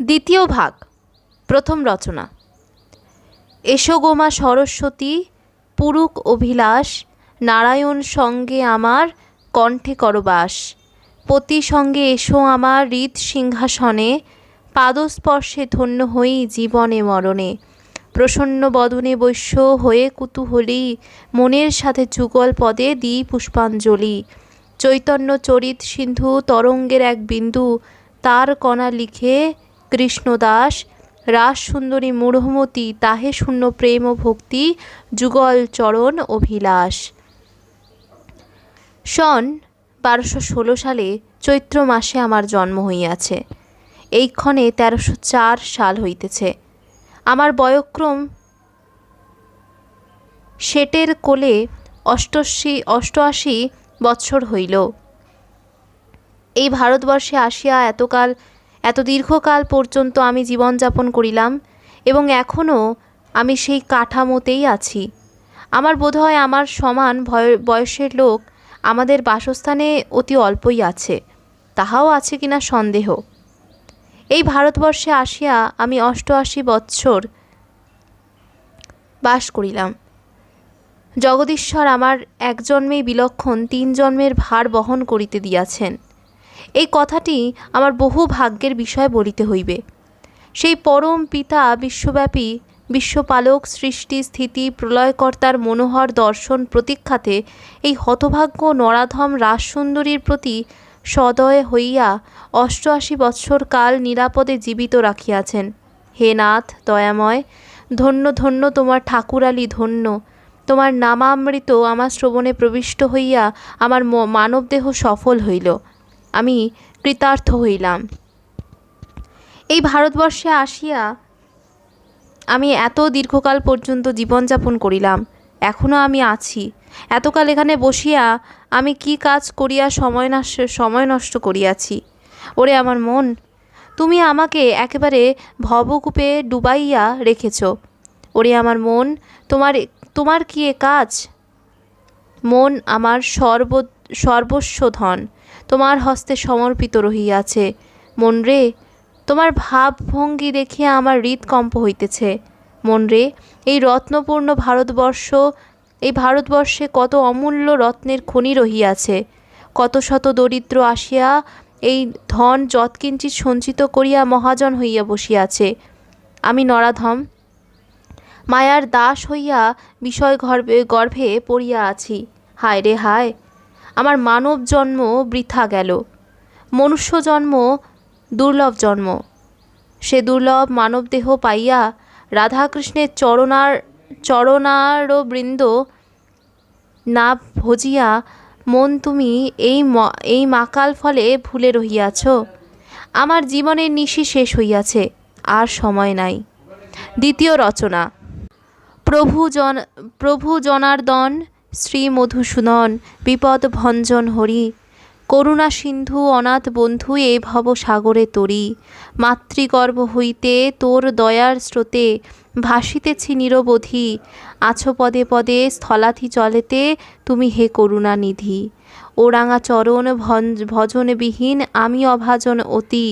দ্বিতীয় ভাগ। প্রথম রচনা। এসো গো মা সরস্বতী, পুরুক অভিলাষ, নারায়ণ সঙ্গে আমার কণ্ঠে করবাস। পতি সঙ্গে এসো আমার হৃদ সিংহাসনে, পাদস্পর্শে ধন্য হই জীবনে মরণে। প্রসন্ন বদনে বৈশ্য হয়ে কুতূহলী, মনের সাথে যুগল পদে দিই পুষ্পাঞ্জলি। চৈতন্য চরিত সিন্ধু তরঙ্গের এক বিন্দু, তার কণা লিখে কৃষ্ণদাস। রাস সুন্দরী মূঢ়মতি, তাহে শূন্য প্রেম ও ভক্তি, যুগল চরণ অভিলাষ। সন 1216 সালে চৈত্র মাসে আমার জন্ম হইয়াছে। এইক্ষণে 1304 সাল হইতেছে। আমার বয়ক্রম শেটের কোলে 88 বৎসর হইল। এই ভারতবর্ষে আসিয়া এত দীর্ঘকাল পর্যন্ত আমি জীবনযাপন করিলাম এবং এখনও আমি সেই কাঠামোতেই আছি। আমার বোধ হয় আমার সমান বয়সের লোক আমাদের বাসস্থানে অতি অল্পই আছে, তাহাও আছে কিনা সন্দেহ। এই ভারতবর্ষে আসিয়া আমি 88 বৎসর বাস করিলাম। জগদীশ্বর আমার এক জন্মেই বিলক্ষণ 3 জন্মের ভার বহন করিতে দিয়াছেন। এই কথাটি আমার বহু ভাগ্যের বিষয় বলিতে হইবে। সেই পরম পিতা বিশ্বব্যাপী বিশ্বপালক সৃষ্টি স্থিতি প্রলয়কর্তার মনোহর দর্শন প্রতীক্ষাতে এই হতভাগ্য নরাধম রাসসুন্দরীর প্রতি সদয় হইয়া 88 বৎসর কাল নিরাপদে জীবিত রাখিয়াছেন। হে নাথ দয়াময়, ধন্য ধন্য তোমার ঠাকুরালী, ধন্য তোমার নামামৃত আমার শ্রবণে প্রবিষ্ট হইয়া আমার মানবদেহ সফল হইল। আমি কৃতার্থ হইলাম। এই ভারতবর্ষে আসিয়া আমি এত দীর্ঘকাল পর্যন্ত জীবনযাপন করিলাম, এখনও আমি আছি। এতকাল এখানে বসিয়া আমি কি কাজ করিয়া সময় নষ্ট করিয়াছি। ওরে আমার মন, তুমি আমাকে একেবারে ভবকূপে ডুবাইয়া রেখেছ। ওরে আমার মন, তোমার কি এ কাজ? মন আমার সর্বস্ব ধন তোমার হস্তে সমর্পিত রহিয়াছে। মন রে, তোমার ভাবভঙ্গি দেখিয়া আমার হৃদকম্প হইতেছে। মন রে, এই রত্নপূর্ণ ভারতবর্ষে কত অমূল্য রত্নের খনি রহিয়াছে। কত শত দরিদ্র আসিয়া এই ধন যৎকিঞ্চিৎ সঞ্চিত করিয়া মহাজন হইয়া বসিয়াছে। আমি নরাধম মায়ার দাস হইয়া বিষয় গর্ভে পড়িয়া আছি। হায় রে হায়, আমার মানব জন্ম বৃথা গেল। মনুষ্য জন্ম দুর্লভ জন্ম। সে দুর্লভ মানবদেহ পাইয়া রাধাকৃষ্ণের চরণারবৃন্দ না ভজিয়া মন তুমি এই মাকাল ফলে ভুলে রহিয়াছ। আমার জীবনের নিশি শেষ হইয়াছে, আর সময় নাই। দ্বিতীয় রচনা। প্রভু জনার্দন শ্রী মধুসূদন, বিপদ ভঞ্জন হরি, করুণা সিন্ধু অনাথ বন্ধু এ ভব সাগরে তরি। মাতৃগর্ভ হইতে তোর দয়ার স্রোতে ভাসিতেছি নিরবধি, আছো পদে পদে স্থলাথি চলেতে তুমি হে করুণা নিধি। ওরাঙা চরণ ভজনবিহীন আমি অভাজন অতি,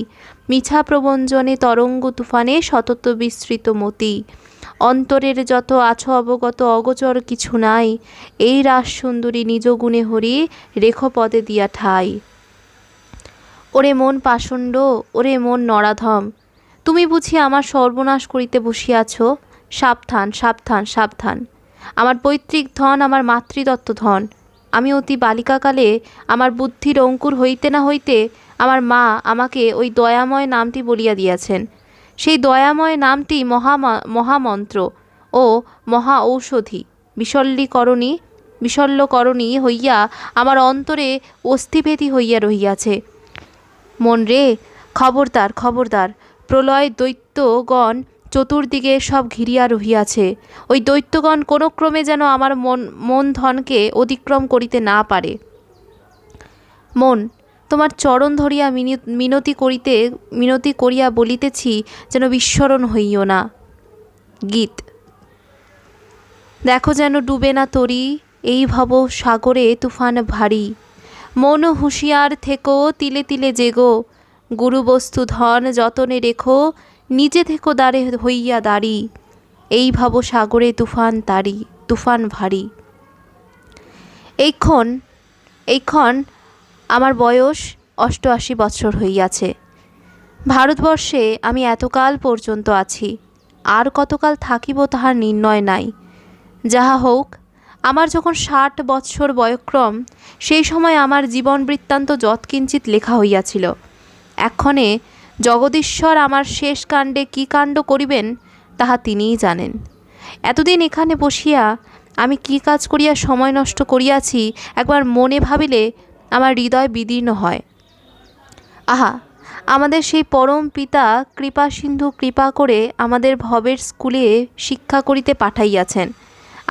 মিছা প্রবঞ্জনে তরঙ্গ তুফানে সতত বিস্তৃত মতি। অন্তরের যত আছো অবগত অগোচর কিছু নাই, এই রাস সুন্দরী নিজ গুণে হরি রেখ পদে দিয়া ঠাই। ওরে মন পাষণ্ড, ওরে মন নরাধম, তুমি বুঝি আমার সর্বনাশ করিতে বসিয়াছ। সাবধান সাবধান সাবধান। আমার পৈতৃক ধন আমার মাতৃদত্ত ধন। আমি অতি বালিকাকালে আমার বুদ্ধির অঙ্কুর হইতে না হইতে আমার মা আমাকে ওই দয়াময় নামটি বলিয়া দিয়াছেন। সেই দয়াময় নামটি মহামন্ত্র ও মহা ঔষধি বিশল্যকরণী হইয়া আমার অন্তরে অস্থিভেদী হইয়া রহিয়াছে। মন রে, খবরদার খবরদার, প্রলয় দৈত্যগণ চতুর্দিকে সব ঘিরিয়া রহিয়াছে। ওই দৈত্যগণ কোনো ক্রমে যেন আমার মন ধনকে অতিক্রম করিতে না পারে। মন, তোমার চরণ ধরিয়া মিনতি করিয়া বলিতেছি, যেন বিস্মরণ হইও না। গীত। দেখো যেন ডুবে না তরি এই ভব সাগরে তুফান ভারী। মন হুঁশিয়ার থেকো তিলে তিলে জেগো, গুরুবস্তু ধন যতনে রেখো, নিজে থেকো দাঁড়ে হইয়া দাঁড়ি, এই ভাব সাগরে তুফান তারি, তুফান ভারী। এইক্ষণ আমার বয়স 88 বৎসর হইয়াছে। ভারতবর্ষে আমি এতকাল পর্যন্ত আছি, আর কতকাল থাকিব তাহার নির্ণয় নাই। যাহা হোক, আমার যখন 60 বৎসর বয়ক্রম, সেই সময় আমার জীবন বৃত্তান্ত যৎকিঞ্চিৎ লেখা হইয়াছিল। এক্ষণে জগদীশ্বর আমার শেষ কাণ্ডে কী কাণ্ড করিবেন তাহা তিনিই জানেন। এতদিন এখানে বসিয়া আমি কী কাজ করিয়া সময় নষ্ট করিয়াছি, একবার মনে ভাবিলে আমার হৃদয় বিদীর্ণ হয়। আহা, আমাদের সেই পরম পিতা কৃপা সিন্ধু কৃপা করে আমাদের ভবের স্কুলে শিক্ষা করিতে পাঠাইয়াছেন।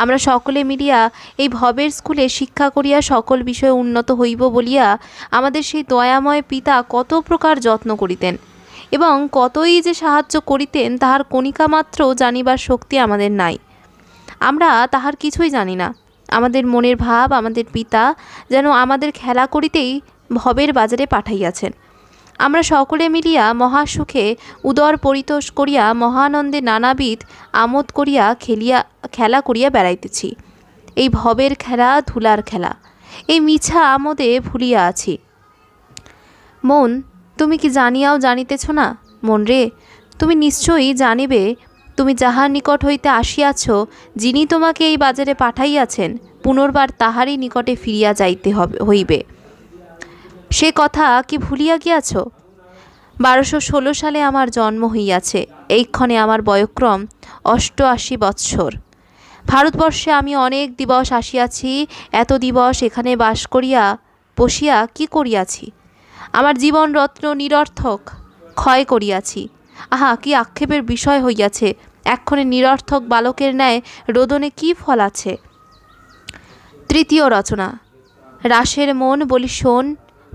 আমরা সকলে মিলিয়া এই ভবের স্কুলে শিক্ষা করিয়া সকল বিষয়ে উন্নত হইব বলিয়া আমাদের সেই দয়াময় পিতা কত প্রকার যত্ন করিতেন এবং কতই যে সাহায্য করিতেন তাহার কণিকা মাত্র জানিবার শক্তি আমাদের নাই। আমরা তাহার কিছুই জানি না। আমাদের মনের ভাব আমাদের পিতা যেন আমাদের খেলা করিতেই ভবের বাজারে পাঠাইয়াছেন। আমরা সকলে মিলিয়া মহাসুখে উদর পরিতোষ করিয়া মহানন্দে নানাবিধ আমোদ করিয়া খেলা করিয়া বেড়াইতেছি। এই ভবের খেলা ধুলার খেলা, এই মিছা আমোদে ভুলিয়া আছি। মন, তুমি কি জানিয়াও জানিতেছ না? মন রে, তুমি নিশ্চয়ই জানিবে, তুমি যাহার নিকট হইতে আসিয়াছ, যিনি তোমাকে এই বাজারে পাঠাইয়াছেন, পুনর্বার তাহারই নিকটে ফিরিয়া যাইতে হইবে। সে কথা কি ভুলিয়া গিয়াছ? 1216 সালে আমার জন্ম হইয়াছে। এইক্ষণে আমার বয়ক্রম 88 বৎসর। ভারতবর্ষে আমি অনেক দিবস আসিয়াছি। এত দিবস এখানে বাস করিয়া বসিয়া কি করিয়াছি? আমার জীবন রত্ন নিরর্থক ক্ষয় করিয়াছি। আহা, কি আক্ষেপের বিষয় হইয়াছে! এক্ষণে নিরর্থক বালকের ন্যায় রোদনে কি ফল আছে? তৃতীয় রচনা। রাসের মন বলি শোন,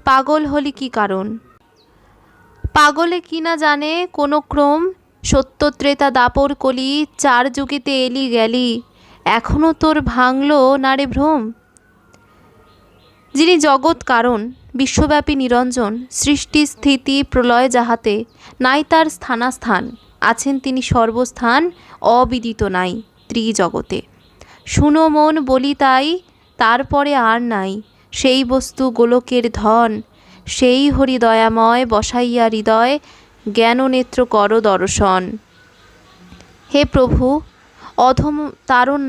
পাগল হলি কি কারণ? পাগলে কি না জানে কোনো ক্রম, সত্য ত্রেতা দাপর কলি, 4 যুগেতে এলি গেলি, এখনও তোর ভাঙলো না রে ভ্রম। যিনি জগৎ কারণ, বিশ্বব্যাপী নিরঞ্জন, সৃষ্টি স্থিতি প্রলয় যাহাতে নাই তার স্থানাস্থান, আছেন তিনি সর্বস্থান, অবিদিত নাই ত্রিজগতে। শুনো মন বলি তাই, তারপরে আর নাই সেই বস্তু গোলকের ধন, সেই হরিদয়াময় বসাইয়া হৃদয়, জ্ঞান নেত্র কর দর্শন। হে প্রভু অধম তারণ,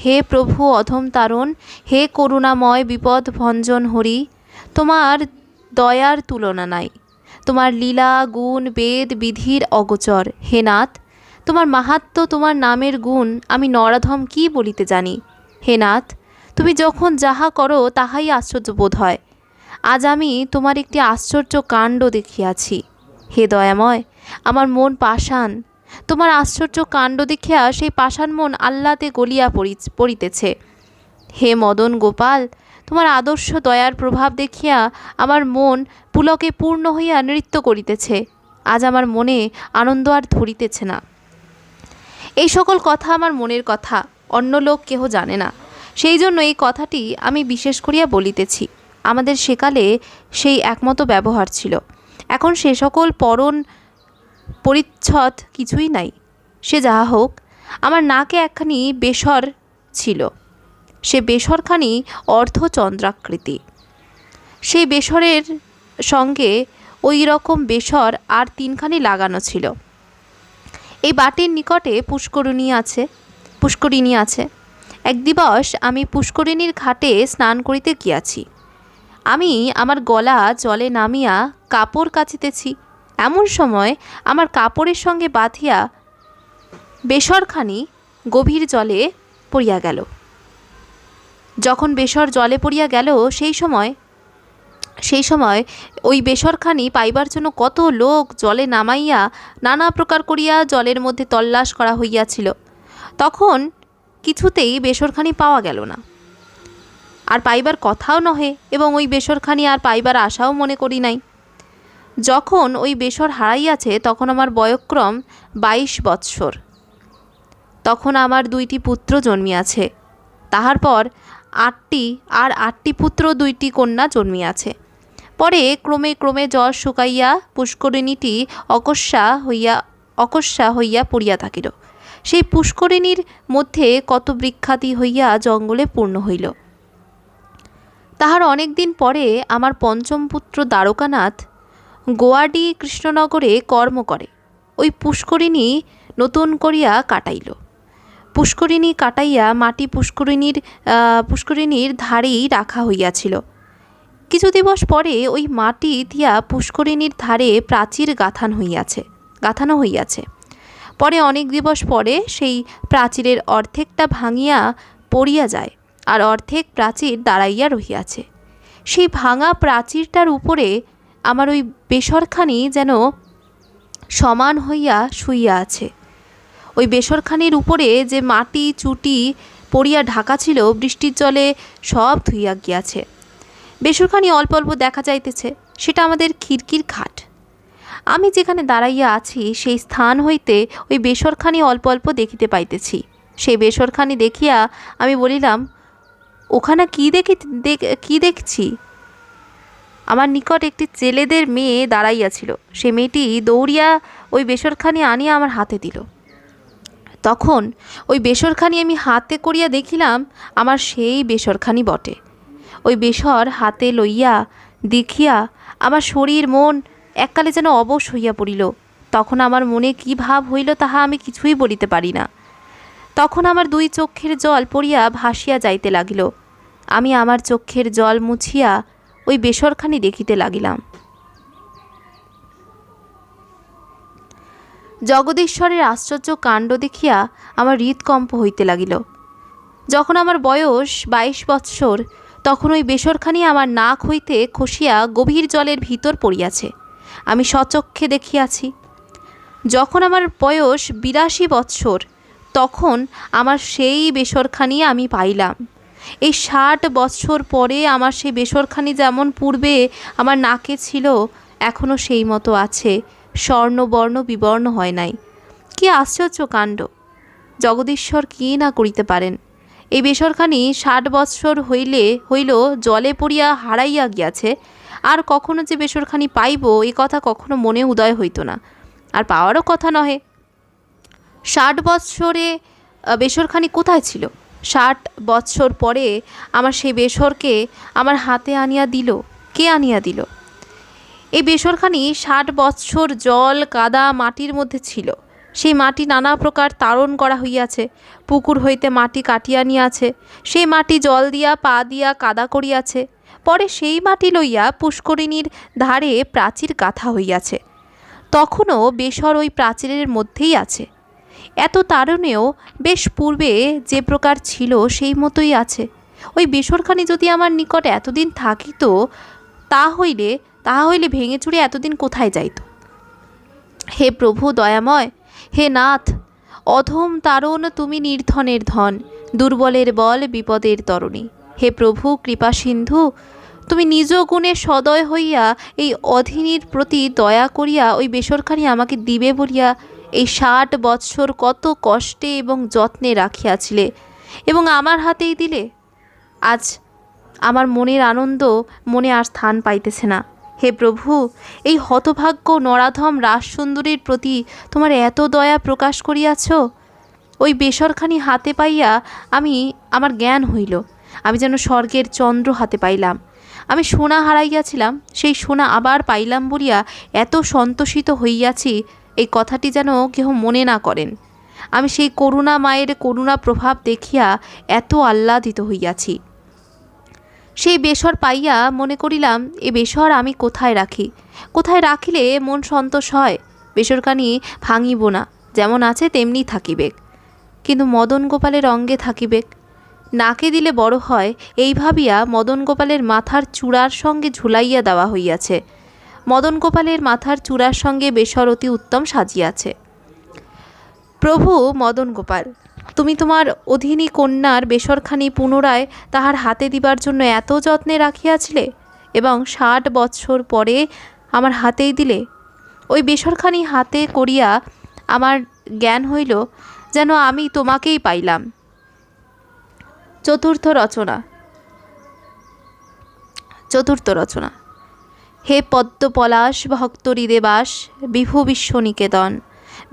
হে প্রভু অধম তারণ, হে করুণাময় বিপদ ভঞ্জন হরি, তোমার দয়ার তুলনা নাই। তোমার লীলা গুণ বেদ বিধির অগোচর। হে নাথ, তোমার মাহাত্ম্য তোমার নামের গুণ আমি নরাধম কি বলিতে জানি। হে নাথ, তুমি যখন যাহা করো তাহাই আশ্চর্য বোধ হয়। আজ আমি তোমার একটি আশ্চর্য কাণ্ড দেখিয়াছি। হে দয়াময়, আমার মন পাষাণ। তোমার আশ্চর্য কাণ্ড দেখিয়া সেই পাষাণ মন আহ্লাদে গলিয়া পড়িতেছে। হে মদন গোপাল, তোমার আদর্শ দয়ার প্রভাব দেখিয়া আমার মন পুলকে পূর্ণ হইয়া নৃত্য করিতেছে। আজ আমার মনে আনন্দ আর ধরিতেছে না। এই সকল কথা আমার মনের কথা, অন্য লোক কেহ জানে না। সেই জন্য এই কথাটি আমি বিশেষ করিয়া বলিতেছি। আমাদের সেকালে সেই একমতো ব্যবহার ছিল। এখন সে সকল পরিচ্ছদ কিছুই নাই। সে যাহা হোক, আমার নাকে একখানি বেসর ছিল। সে বেসরখানি অর্ধচন্দ্রাকৃতি। সেই বেসরের সঙ্গে ওই রকম বেসর আর 3খানি লাগানো ছিল। এই বাটির নিকটে পুষ্করিণী আছে। এক দিবস আমি পুষ্করিণীর ঘাটে স্নান করিতে গিয়াছি। আমি আমার গলা জলে নামিয়া কাপড় কাচিতেছি। এমন সময় আমার কাপড়ের সঙ্গে বাঁধিয়া বেসরখানি গভীর জলে পড়িয়া গেল। যখন বেসর জলে পড়িয়া গেল, সেই সময় ওই বেসরখানি পাইবার জন্য কত লোক জলে নামাইয়া নানা প্রকার করিয়া জলের মধ্যে তল্লাশ করা হইয়াছিল। তখন কিছুতেই বেসরখানি পাওয়া গেল না, আর পাইবার কথাও নহে, এবং ওই বেসরখানি আর পাইবার আশাও মনে করি নাই। যখন ওই বেসর হারাইয়াছে তখন আমার বয়ক্রম 22 বৎসর। তখন আমার 2টি পুত্র জন্মিয়াছে। তাহার পর 8টি পুত্র 2টি কন্যা জন্মিয়াছে। পরে ক্রমে ক্রমে জল শুকাইয়া পুষ্করিণীটি অকস্মা হইয়া পড়িয়া থাকিল। সেই পুষ্করিণীর মধ্যে কত বৃক্ষাদি হইয়া জঙ্গলে পূর্ণ হইল। তাহার অনেক দিন পরে আমার পঞ্চম পুত্র দ্বারকানাথ গোয়াডি কৃষ্ণনগরে কর্ম করে ওই পুষ্করিণী নতুন করিয়া কাটাইল। পুষ্করিণী কাটাইয়া মাটি পুষ্করিণীর ধারেই রাখা হইয়াছিল। কিছু দিবস পরে ওই মাটি দিয়া পুষ্করিণীর ধারে প্রাচীর গাঁথানো হইয়াছে। পরে অনেক দিবস পরে সেই প্রাচীরের অর্ধেকটা ভাঙিয়া পড়িয়া যায়, আর অর্ধেক প্রাচীর দাঁড়াইয়া রহিয়াছে। সেই ভাঙা প্রাচীরটার উপরে আমার ওই বেসরখানি যেন সমান হইয়া শুইয়া আছে। ওই বেসরখানির উপরে যে মাটি চুটি পড়িয়া ঢাকা ছিল, বৃষ্টির জলে সব ধুইয়া গিয়াছে। বেসরখানি অল্প অল্প দেখা যাইতেছে, সেটা আমাদের খিড়কির খাট। আমি যেখানে দাঁড়াইয়া আছি সেই স্থান হইতে ওই বেসরখানি অল্প অল্প দেখিতে পাইতেছি। সেই বেসরখানি দেখিয়া আমি বলিলাম, ওখানে কি দেখছি? আমার নিকট একটি ছেলেদের মেয়ে দাঁড়াইয়াছিল। সে মেয়েটি দৌড়িয়া ওই বেসরখানি আনিয়া আমার হাতে দিল। তখন ওই বেসরখানি আমি হাতে করিয়া দেখিলাম আমার সেই বেসরখানি বটে। ওই বেসর হাতে লইয়া দেখিয়া আমার শরীর মন এককালে যেন অবশ হইয়া পড়িল। তখন আমার মনে কি ভাব হইল তাহা আমি কিছুই বলিতে পারি না। তখন আমার দুই চক্ষের জল পড়িয়া ভাসিয়া যাইতে লাগিল। আমি আমার চক্ষের জল মুছিয়া ওই বেসরখানি দেখিতে লাগিলাম। জগদীশ্বরের আশ্চর্য কাণ্ড দেখিয়া আমার হৃদকম্প হইতে লাগিল। যখন আমার বয়স 22 বৎসর, তখন ওই বেসরখানি আমার নাক হইতে খসিয়া গভীর জলের ভিতর পড়িয়াছে, আমি স্বচক্ষে দেখিয়াছি। যখন আমার বয়স 82 বৎসর, তখন আমার সেই বেসরখানি আমি পাইলাম। এই 60 বৎসর পরে আমার সেই বেসরখানি যেমন পূর্বে আমার নাকে ছিল, এখনও সেই মতো আছে, স্বর্ণবর্ণ বিবর্ণ হয় নাই। কি আশ্চর্য কাণ্ড! জগদীশ্বর কি না করিতে পারেন। এই বেসরখানি 60 বৎসর হইল জলে পড়িয়া হারাইয়া গিয়াছে, আর কখনো যে বেসরখানি পাইব এ কথা কখনো মনে উদয় হইত না, আর পাওয়ারও কথা নহে। 60 বৎসরে বেসরখানি কোথায় ছিল? 60 বৎসর পরে আমার সেই বেসরকে আমার হাতে আনিয়া দিল। কে আনিয়া দিল? এই বেসরখানি 60 বৎসর জল কাদা মাটির মধ্যে ছিল। সেই মাটি নানা প্রকার তাড়ন করা হইয়াছে, পুকুর হইতে মাটি কাটিয়া নিয়াছে, সেই মাটি জল দিয়া পা দিয়া কাদা করিয়াছে। পরে সেই মাটি লইয়া পুষ্করিণীর ধারে প্রাচীর গাঁথা হইয়াছে। তখনও বেসর ওই প্রাচীরের মধ্যেই আছে। এত তারণেও বেশ পূর্বে যে প্রকার ছিল সেই মতোই আছে। ওই বেসরখানি যদি আমার নিকট এতদিন থাকিত, তাহা হইলে ভেঙে চুরে এতদিন কোথায় যাইত? হে প্রভু দয়াময়, হে নাথ, অধম তারণ তুমি নির্ধনের ধন, দুর্বলের বল বিপদের তরণী। হে প্রভু কৃপা সিন্ধু, তুমি নিজ গুণে সদয় হইয়া এই অধীনীর প্রতি দয়া করিয়া ওই বেসরখানি আমাকে দিবে বলিয়া এই 60 বৎসর কত কষ্টে এবং যত্নে রাখিয়াছিলে, এবং আমার হাতেই দিলে। আজ আমার মনের আনন্দ মনে আর স্থান পাইতেছে না। হে প্রভু, এই হতভাগ্য নরাধম রাজসুন্দরীর প্রতি তোমার এত দয়া প্রকাশ করিয়াছ। ওই বেসরখানি হাতে পাইয়া আমার জ্ঞান হইল। আমি যেন স্বর্গের চন্দ্র হাতে পাইলাম। আমি সোনা হারাইয়াছিলাম, সেই সোনা আবার পাইলাম বলিয়া এত সন্তোষিত হইয়াছি, এই কথাটি যেন কেহ মনে না করেন। আমি সেই করুণা মায়ের করুণা প্রভাব দেখিয়া এত আহ্লাদিত হইয়াছি। সেই বেসর পাইয়া মনে করিলাম, এ বেসর আমি কোথায় রাখিলে মন সন্তোষ হয়। বেসরখানি ভাঙিব না, যেমন আছে তেমনি থাকিবেক, কিন্তু মদন গোপালের অঙ্গে থাকিবেক। নাকে দিলে বড় হয়, এই ভাবিয়া মদন গোপালের মাথার চূড়ার সঙ্গে ঝুলাইয়া দেওয়া হইয়াছে। মদন গোপালের মাথার চূড়ার সঙ্গে বেসর অতি উত্তম সাজিয়াছে। প্রভু মদন গোপাল, তুমি তোমার অধীনী কন্যার বেসরখানি পুনরায় তাহার হাতে দিবার জন্য এত যত্নে রাখিয়াছিলে, এবং 60 বৎসর পরে আমার হাতেই দিলে। ওই বেসরখানি হাতে করিয়া আমার জ্ঞান হইল যেন আমি তোমাকেই পাইলাম। চতুর্থ রচনা। হে পদ্ম পলাশ ভক্ত হৃদেবাস বিভু বিশ্বনিকেতন,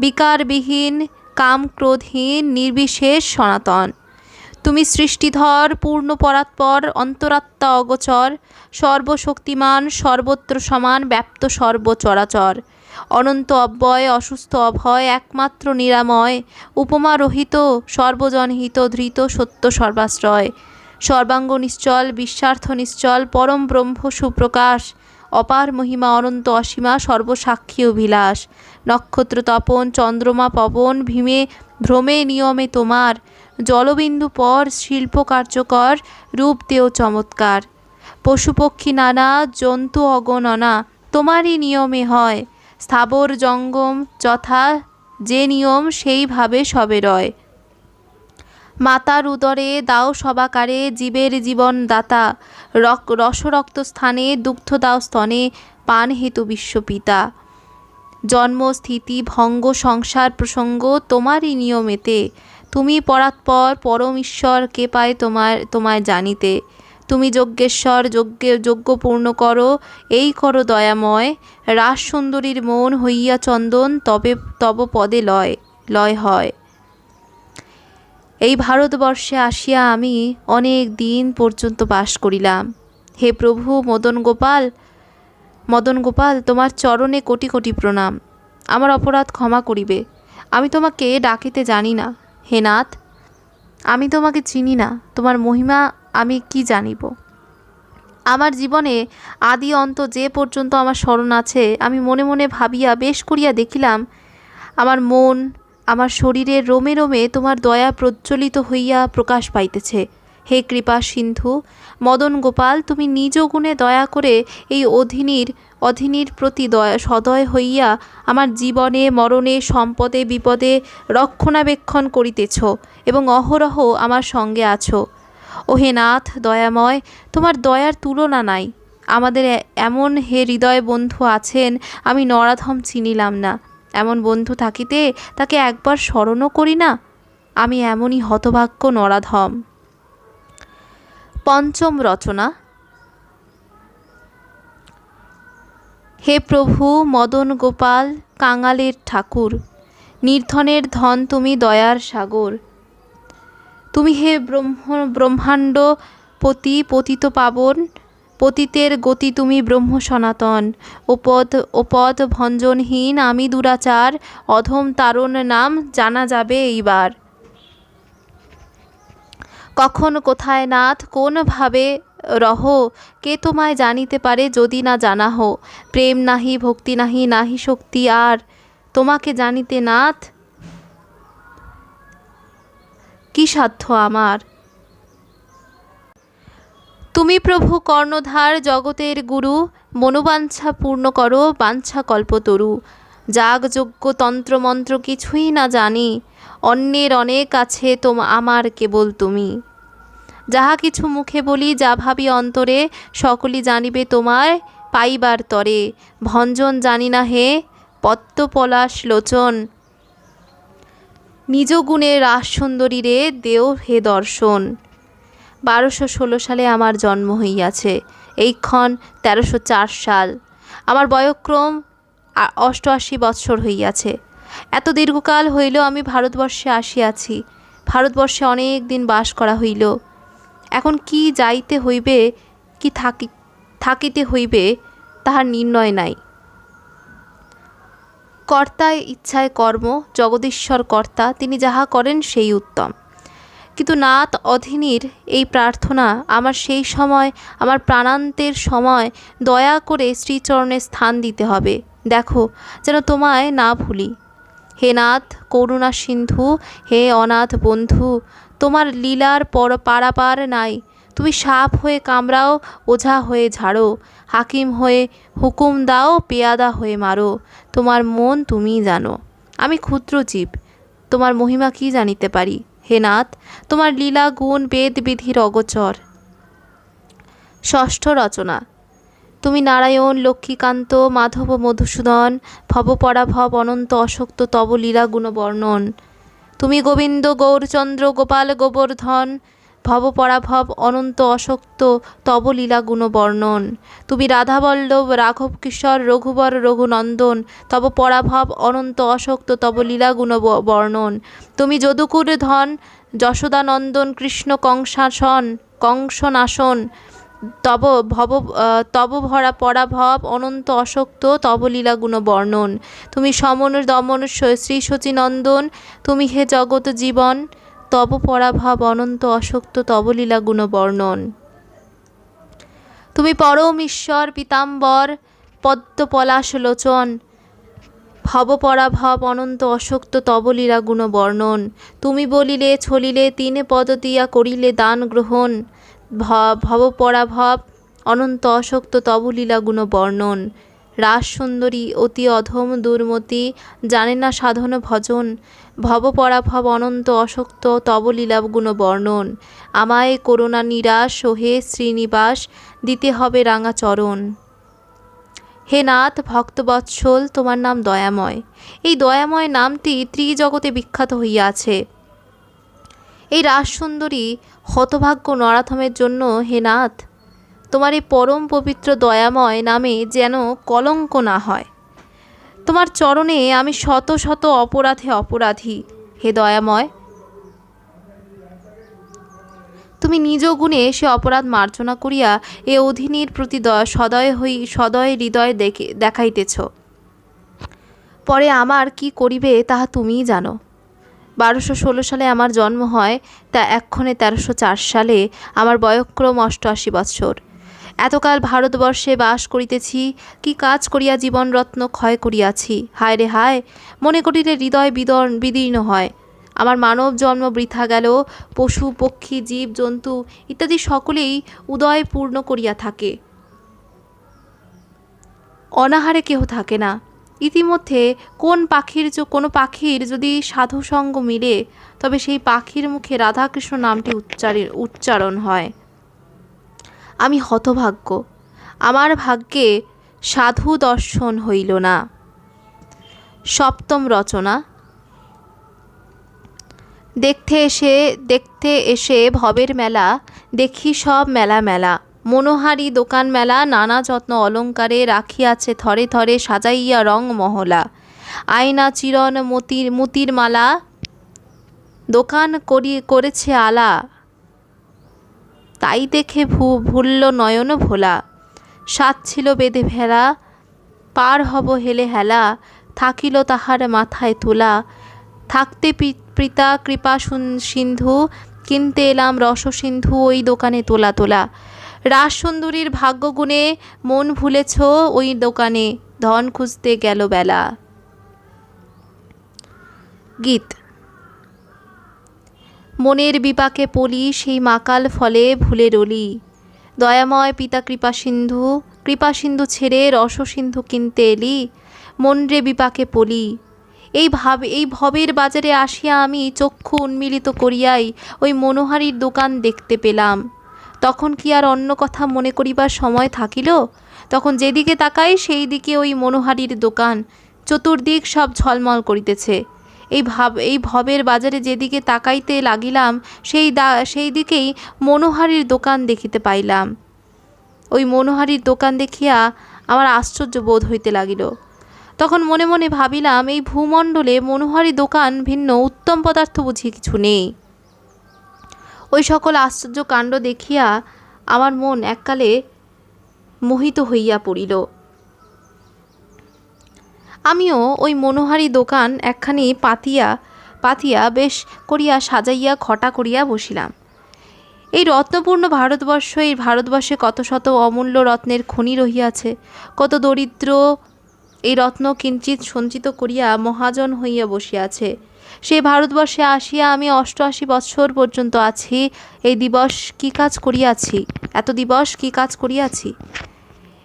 বিকারবিহীন কাম ক্রোধহীন নির্বিশেষ সনাতন। তুমি সৃষ্টিধর পূর্ণ পরাৎপর অন্তরাত্মা অগোচর, সর্বশক্তিমান সর্বত্র সমান ব্যাপ্ত সর্বচরাচর, অনন্ত অব্যয় অসুস্থ অভয় একমাত্র নিরাময়, উপমা রহিত সর্বজনহিত ধৃত সত্য সর্বাশ্রয়, সর্বাঙ্গ নিশ্চল বিশ্বার্থ নিশ্চল পরম ব্রহ্ম সুপ্রকাশ, অপার মহিমা অনন্ত অসীমা সর্বসাক্ষী অভিলাষ, নক্ষত্র তপন চন্দ্রমা পবন ভীমে ভ্রমে নিয়মে তোমার, জলবিন্দু পর শিল্প কার্যকর রূপ দেও চমৎকার, পশুপক্ষী নানা জন্তু অগণনা তোমারই নিয়মে হয়, স্থাবর জঙ্গম যথা যে নিয়ম সেইভাবে সবে রয়। মাতার উদরে দাও সবাকারে জীবের জীবন দাতা, রসরক্ত স্থানে দুগ্ধ দাও স্তনে পান হেতু বিশ্বপিতা, জন্ম স্থিতি ভঙ্গ সংসার প্রসঙ্গ তোমারই নিয়মেতে, তুমি পরাৎপর পরম ঈশ্বর কে পায় তোমায় জানিতে, তুমি যজ্ঞেশ্বর যজ্ঞ পূর্ণ করো এই করো দয়াময়, রাস সুন্দরীর মন হইয়া চন্দন তব পদে লয় হয়। এই ভারতবর্ষে আসিয়া আমি অনেক দিন পর্যন্ত বাস করিলাম। হে প্রভু মদন গোপাল তোমার চরণে কোটি কোটি প্রণাম। আমার অপরাধ ক্ষমা করিবে, আমি তোমাকে ডাকিতে জানি না। হে নাথ, আমি তোমাকে চিনি না, তোমার মহিমা আমি কি জানিব। আমার জীবনে আদি অন্ত যে পর্যন্ত আমার স্মরণ আছে, আমি মনে মনে ভাবিয়া বেশ করিয়া দেখিলাম আমার মন আমার শরীরের রোমে রোমে তোমার দয়া প্রজ্বলিত হইয়া প্রকাশ পাইতেছে। হে কৃপা সিন্ধু মদন গোপাল, তুমি নিজ গুণে দয়া করে এই অধীনীর প্রতি সদয় হইয়া আমার জীবনে মরণে সম্পদে বিপদে রক্ষণাবেক্ষণ করিতেছ এবং অহরহ আমার সঙ্গে আছো। ও হে নাথ দয়াময়, তোমার দয়ার তুলনা নাই। আমাদের এমন হে হৃদয় বন্ধু আছেন আমি নরাধম চিনিলাম না। এমন বন্ধু থাকিতে তাকে একবার স্মরণও করি না। আমি এমনই হতভাগ্য নরাধম। পঞ্চম রচনা। হে প্রভু মদন গোপাল কাঙালের ঠাকুর, নির্ধনের ধন তুমি দয়ার সাগর। তুমি হে ব্রহ্মাণ্ড পতি পতিত পাবন, পতিতের গতি তুমি ব্রহ্ম সনাতন। ওপদ ভঞ্জনহীন আমি দুরাচার, অধম তারণ নাম জানা যাবে এইবার। কখন কোথায় নাথ কোন ভাবে রহ, কে তোমায় জানিতে পারে যদি না জানা হো। প্রেম নাহি ভক্তি নাহি নাহি শক্তি আর, তোমাকে জানিতে নাথ কি সাধ্য আমার। তুমি প্রভু কর্ণধার জগতের গুরু, মনোবাঞ্ছা পূর্ণ করো বাঞ্ছা কল্পতরু। যাগ যজ্ঞ তন্ত্র মন্ত্র কিছুই না জানি, অন্যের অনেক আছে আমার কেবল তুমি। যাহা কিছু মুখে বলি যা ভাবি অন্তরে, সকলই জানিবে তোমায় পাইবার তরে। ভঞ্জন জানি না হে পদ্ম পলাশ লোচন, নিজ গুণে রাস সুন্দরী রে দেও হে দর্শন। 1216 সালে আমার জন্ম হইয়াছে, এইক্ষণ 1304 সাল। আমার বয়ক্রম 88 বৎসর হইয়াছে। এত দীর্ঘকাল হইল আমি ভারতবর্ষে আসিয়াছি। ভারতবর্ষে অনেক দিন বাস করা হইল। এখন কি যাইতে হইবে কি থাকিতে হইবে তাহার নির্ণয় নাই। কর্তায় ইচ্ছায় কর্ম, জগদীশ্বর কর্তা, তিনি যাহা করেন সেই উত্তম। কিন্তু নাথ অধীনীর এই প্রার্থনা আমার সেই সময়, আমার প্রাণান্তের সময় দয়া করে শ্রীচরণে স্থান দিতে হবে। দেখো যেন তোমায় না ভুলি। হে নাথ করুণা সিন্ধু, হে অনাথ বন্ধু, তোমার লীলার পারাপার নাই। তুমি সাপ হয়ে কামড়াও, ওঝা হয়ে ঝাড়ো, হাকিম হয়ে হুকুম দাও, পেয়াদা হয়ে মারো। তোমার মন তুমিই জানো, আমি ক্ষুদ্র জীব, তোমার মহিমা কি জানিতে পারি। হে নাথ তোমার লীলা গুণ বেদ বিধির অগোচর। ষষ্ঠ রচনা। তুমি নারায়ণ লক্ষ্মীকান্ত মাধব মধুসূদন, ভবপরাভব অনন্ত অশক্ত তব লীলা গুণ বর্ণন। তুমি গোবিন্দ গৌরচন্দ্র গোপাল গোবর্ধন, ভবপরাভব অনন্ত অশক্ত তব লীলা গুণ বর্ণন। তুমি রাধাবল্লভ রাঘব কিশোর রঘুবর রঘুনন্দন, তব পরাভব অনন্ত অশক্ত তব লীলা গুণ বর্ণন। তুমি যদুকুর ধন যশোদানন্দন কৃষ্ণ কংসনাশন, তব ভরা পরাভব অনন্ত অশক্ত তব লীলা গুণ বর্ণন। তুমি সমন দমন শ্রী শচীনন্দন, তুমি হে জগৎ জীবন, তব পরাভব অনন্ত অশক্ত তব লীলা গুণ বর্ণন। তুমি পরম ঈশ্বর পীতাম্বর পদ্ম পলাশ লোচন, ভবপরাভব অনন্ত অশক্ত তব লীলা গুণ বর্ণন। তুমি বলিলে ছলিলে তিন পদ দিয়া করিলে দান গ্রহণ, ভবপরাভব অনন্ত অশক্ত তব লীলা গুণ বর্ণন। রাস সুন্দরী অতি অধম দুর্মতি, জানে না সাধন ভজন, ভবপরাভব অনন্ত অশক্ত তব লীলা গুণ বর্ণন। আমায় করুণা নিরাশ হে শ্রীনিবাস, দিতে হবে রাঙা চরণ। হে নাথ ভক্তবৎসল, তোমার নাম দয়াময়। এই দয়াময় নামটি ত্রিজগতে বিখ্যাত হইয়াছে। এই রাসসুন্দরী হতভাগ্য নরাধমের জন্য হে নাথ, তোমার এই পরম পবিত্র দয়াময় নামে যেন কলঙ্ক না হয়। তোমার চরণে আমি শত শত অপরাধী। হে দয়াময়, তুমি নিজ গুণে সে অপরাধ মার্জনা করিয়া এ অধীনের প্রতি সদয় হৃদয় দেখাইতেছ। পরে আমার কি করিবে তাহা তুমিই জানো। 1216 সালে আমার জন্ম হয়, তা এক্ষণে 1304 সালে আমার বয়ঃক্রম 88 বৎসর। এতকাল ভারতবর্ষে বাস করিতেছি, কি কাজ করিয়া জীবনরত্ন ক্ষয় করিয়াছি। হায় রে হায়, মনে করিলে হৃদয় বিদীর্ণ হয়। আমার মানব জন্ম বৃথা গেল। পশু পক্ষী জীব জন্তু ইত্যাদি সকলেই উদয় পূর্ণ করিয়া থাকে, অনাহারে কেহ থাকে না। ইতিমধ্যে কোনো পাখির যদি সাধুসঙ্গ মিলে, তবে সেই পাখির মুখে রাধাকৃষ্ণ নামটি উচ্চারণ হয়। আমি হতভাগ্য, আমার ভাগ্যে সাধু দর্শন হইল না। সপ্তম রচনা। দেখতে এসে ভবের মেলা, দেখি সব মেলা। মনোহারি দোকান মেলা, নানা যত্ন অলঙ্কারে রাখিয়াছে থরে থরে সাজাইয়া রং মহলা। আয়না চিরন মতির মালা, দোকান করেছে আলা, তাই দেখে ভুলল নয়ন ভোলা। সাত ছিল বেঁধে ভেলা, পার হব হেলে হেলা, থাকিল তাহার মাথায় তোলা। থাকতে পিতা কৃপা সিন্ধু, কিনতে এলাম রস সিন্ধু ওই দোকানে তোলা। রাসসুন্দরীর ভাগ্যগুণে মন ভুলেছ ওই দোকানে, ধন খুঁজতে গেল বেলা। গীত। মনের বিপাকে পলি, সেই মাকাল ফলে ভুলে রলি। দয়াময় পিতা কৃপা সিন্ধু ছেড়ে রস সিন্ধু কিনতে এলি। মন রে বিপাকে পলি, এই ভবের বাজারে আসিয়া আমি চক্ষু উন্মিলিত করিয়াই ওই মনোহারীর দোকান দেখতে পেলাম। তখন কি আর অন্য কথা মনে করিবার সময় থাকিল? তখন যেদিকে তাকাই সেই দিকে ওই মনোহারীর দোকান, চতুর্দিক সব ঝলমল করিতেছে। এই ভবের বাজারে যেদিকে তাকাইতে লাগিলাম, সেই দিকেই মনোহারীর দোকান দেখিতে পাইলাম। ওই মনোহারীর দোকান দেখিয়া আমার আশ্চর্য বোধ হইতে লাগিল। তখন মনে মনে ভাবিলাম, এই ভূমণ্ডলে মনোহারী দোকান ভিন্ন উত্তম পদার্থ বুঝি কিছু নেই। ওই সকল আশ্চর্য কাণ্ড দেখিয়া আমার মন এককালে মোহিত হইয়া পড়িল। আমিও ওই মনোহারী দোকান একখানি পাতিয়া বেশ করিয়া সাজাইয়া ঘটা করিয়া বসিলাম। এই রত্নপূর্ণ ভারতবর্ষে কত শত অমূল্য রত্নের খনি রহিয়াছে। কত দরিদ্র এই রত্ন কিঞ্চিৎ সঞ্চিত করিয়া মহাজন হইয়া বসিয়াছে। সেই ভারতবর্ষে আসিয়া আমি 88 বৎসর পর্যন্ত আছি। এত দিবস কি কাজ করিয়াছি?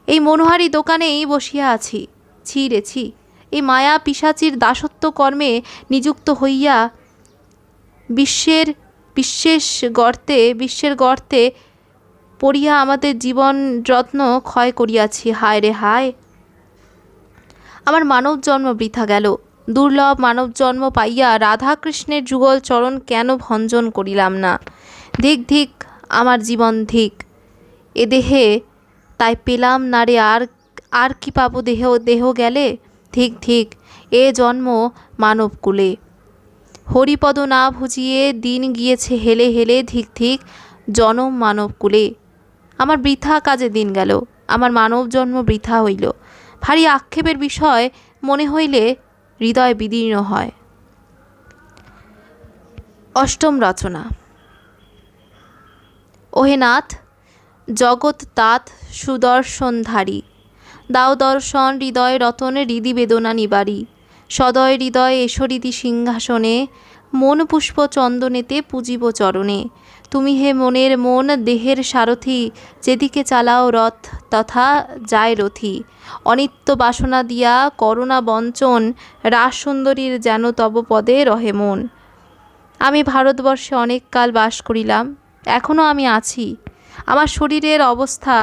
এই মনোহারী দোকানেই বসিয়া আছি। ছি রে ছি, এই মায়া পিশাচির দাসত্ব কর্মে নিযুক্ত হইয়া বিশ্বের গর্তে পড়িয়া আমাদের জীবন রত্ন ক্ষয় করিয়াছি। হায় রে হায়, আমার মানব জন্ম বৃথা গেল। দুর্লভ মানব জন্ম পাইয়া রাধাকৃষ্ণের যুগল চরণ কেন ভঞ্জন করিলাম না? ধিক ধিক আমার জীবন ধিক, এ দেহে তাই পেলাম না রে আর, আর কি পাবো দেহ দেহ গেলে, ধিক ধিক এ জন্ম মানবকুলে। হরিপদ না ভুজিয়ে দিন গিয়েছে হেলে হেলে, ধিক ধিক জনম মানবকুলে। আমার বৃথা কাজে দিন গেল, আমার মানব জন্ম বৃথা হইল, ভারী আক্ষেপের বিষয় মনে হইলে হৃদয় বিদীর্ণ হয়। অষ্টম রচনা। ওহে নাথ, জগৎ তাত সুদর্শনধারী, দাও দর্শন হৃদয় রতন হৃদি বেদনা নিবারী। সদয় হৃদয় এসরিদি সিংহাসনে, মন পুষ্প চন্দনেতে পূজিব চরণে। তুমি হে মনের মন দেহের সারথি, যেদিকে চালাও রথ তথা যায় রথি। অনিত্য বাসনা দিয়া করুণা বঞ্চন, রাস সুন্দরীর যেন তব পদে রহে মন। আমি ভারতবর্ষে অনেক কাল বাস করিলাম, এখনও আমি আছি। আমার শরীরের অবস্থা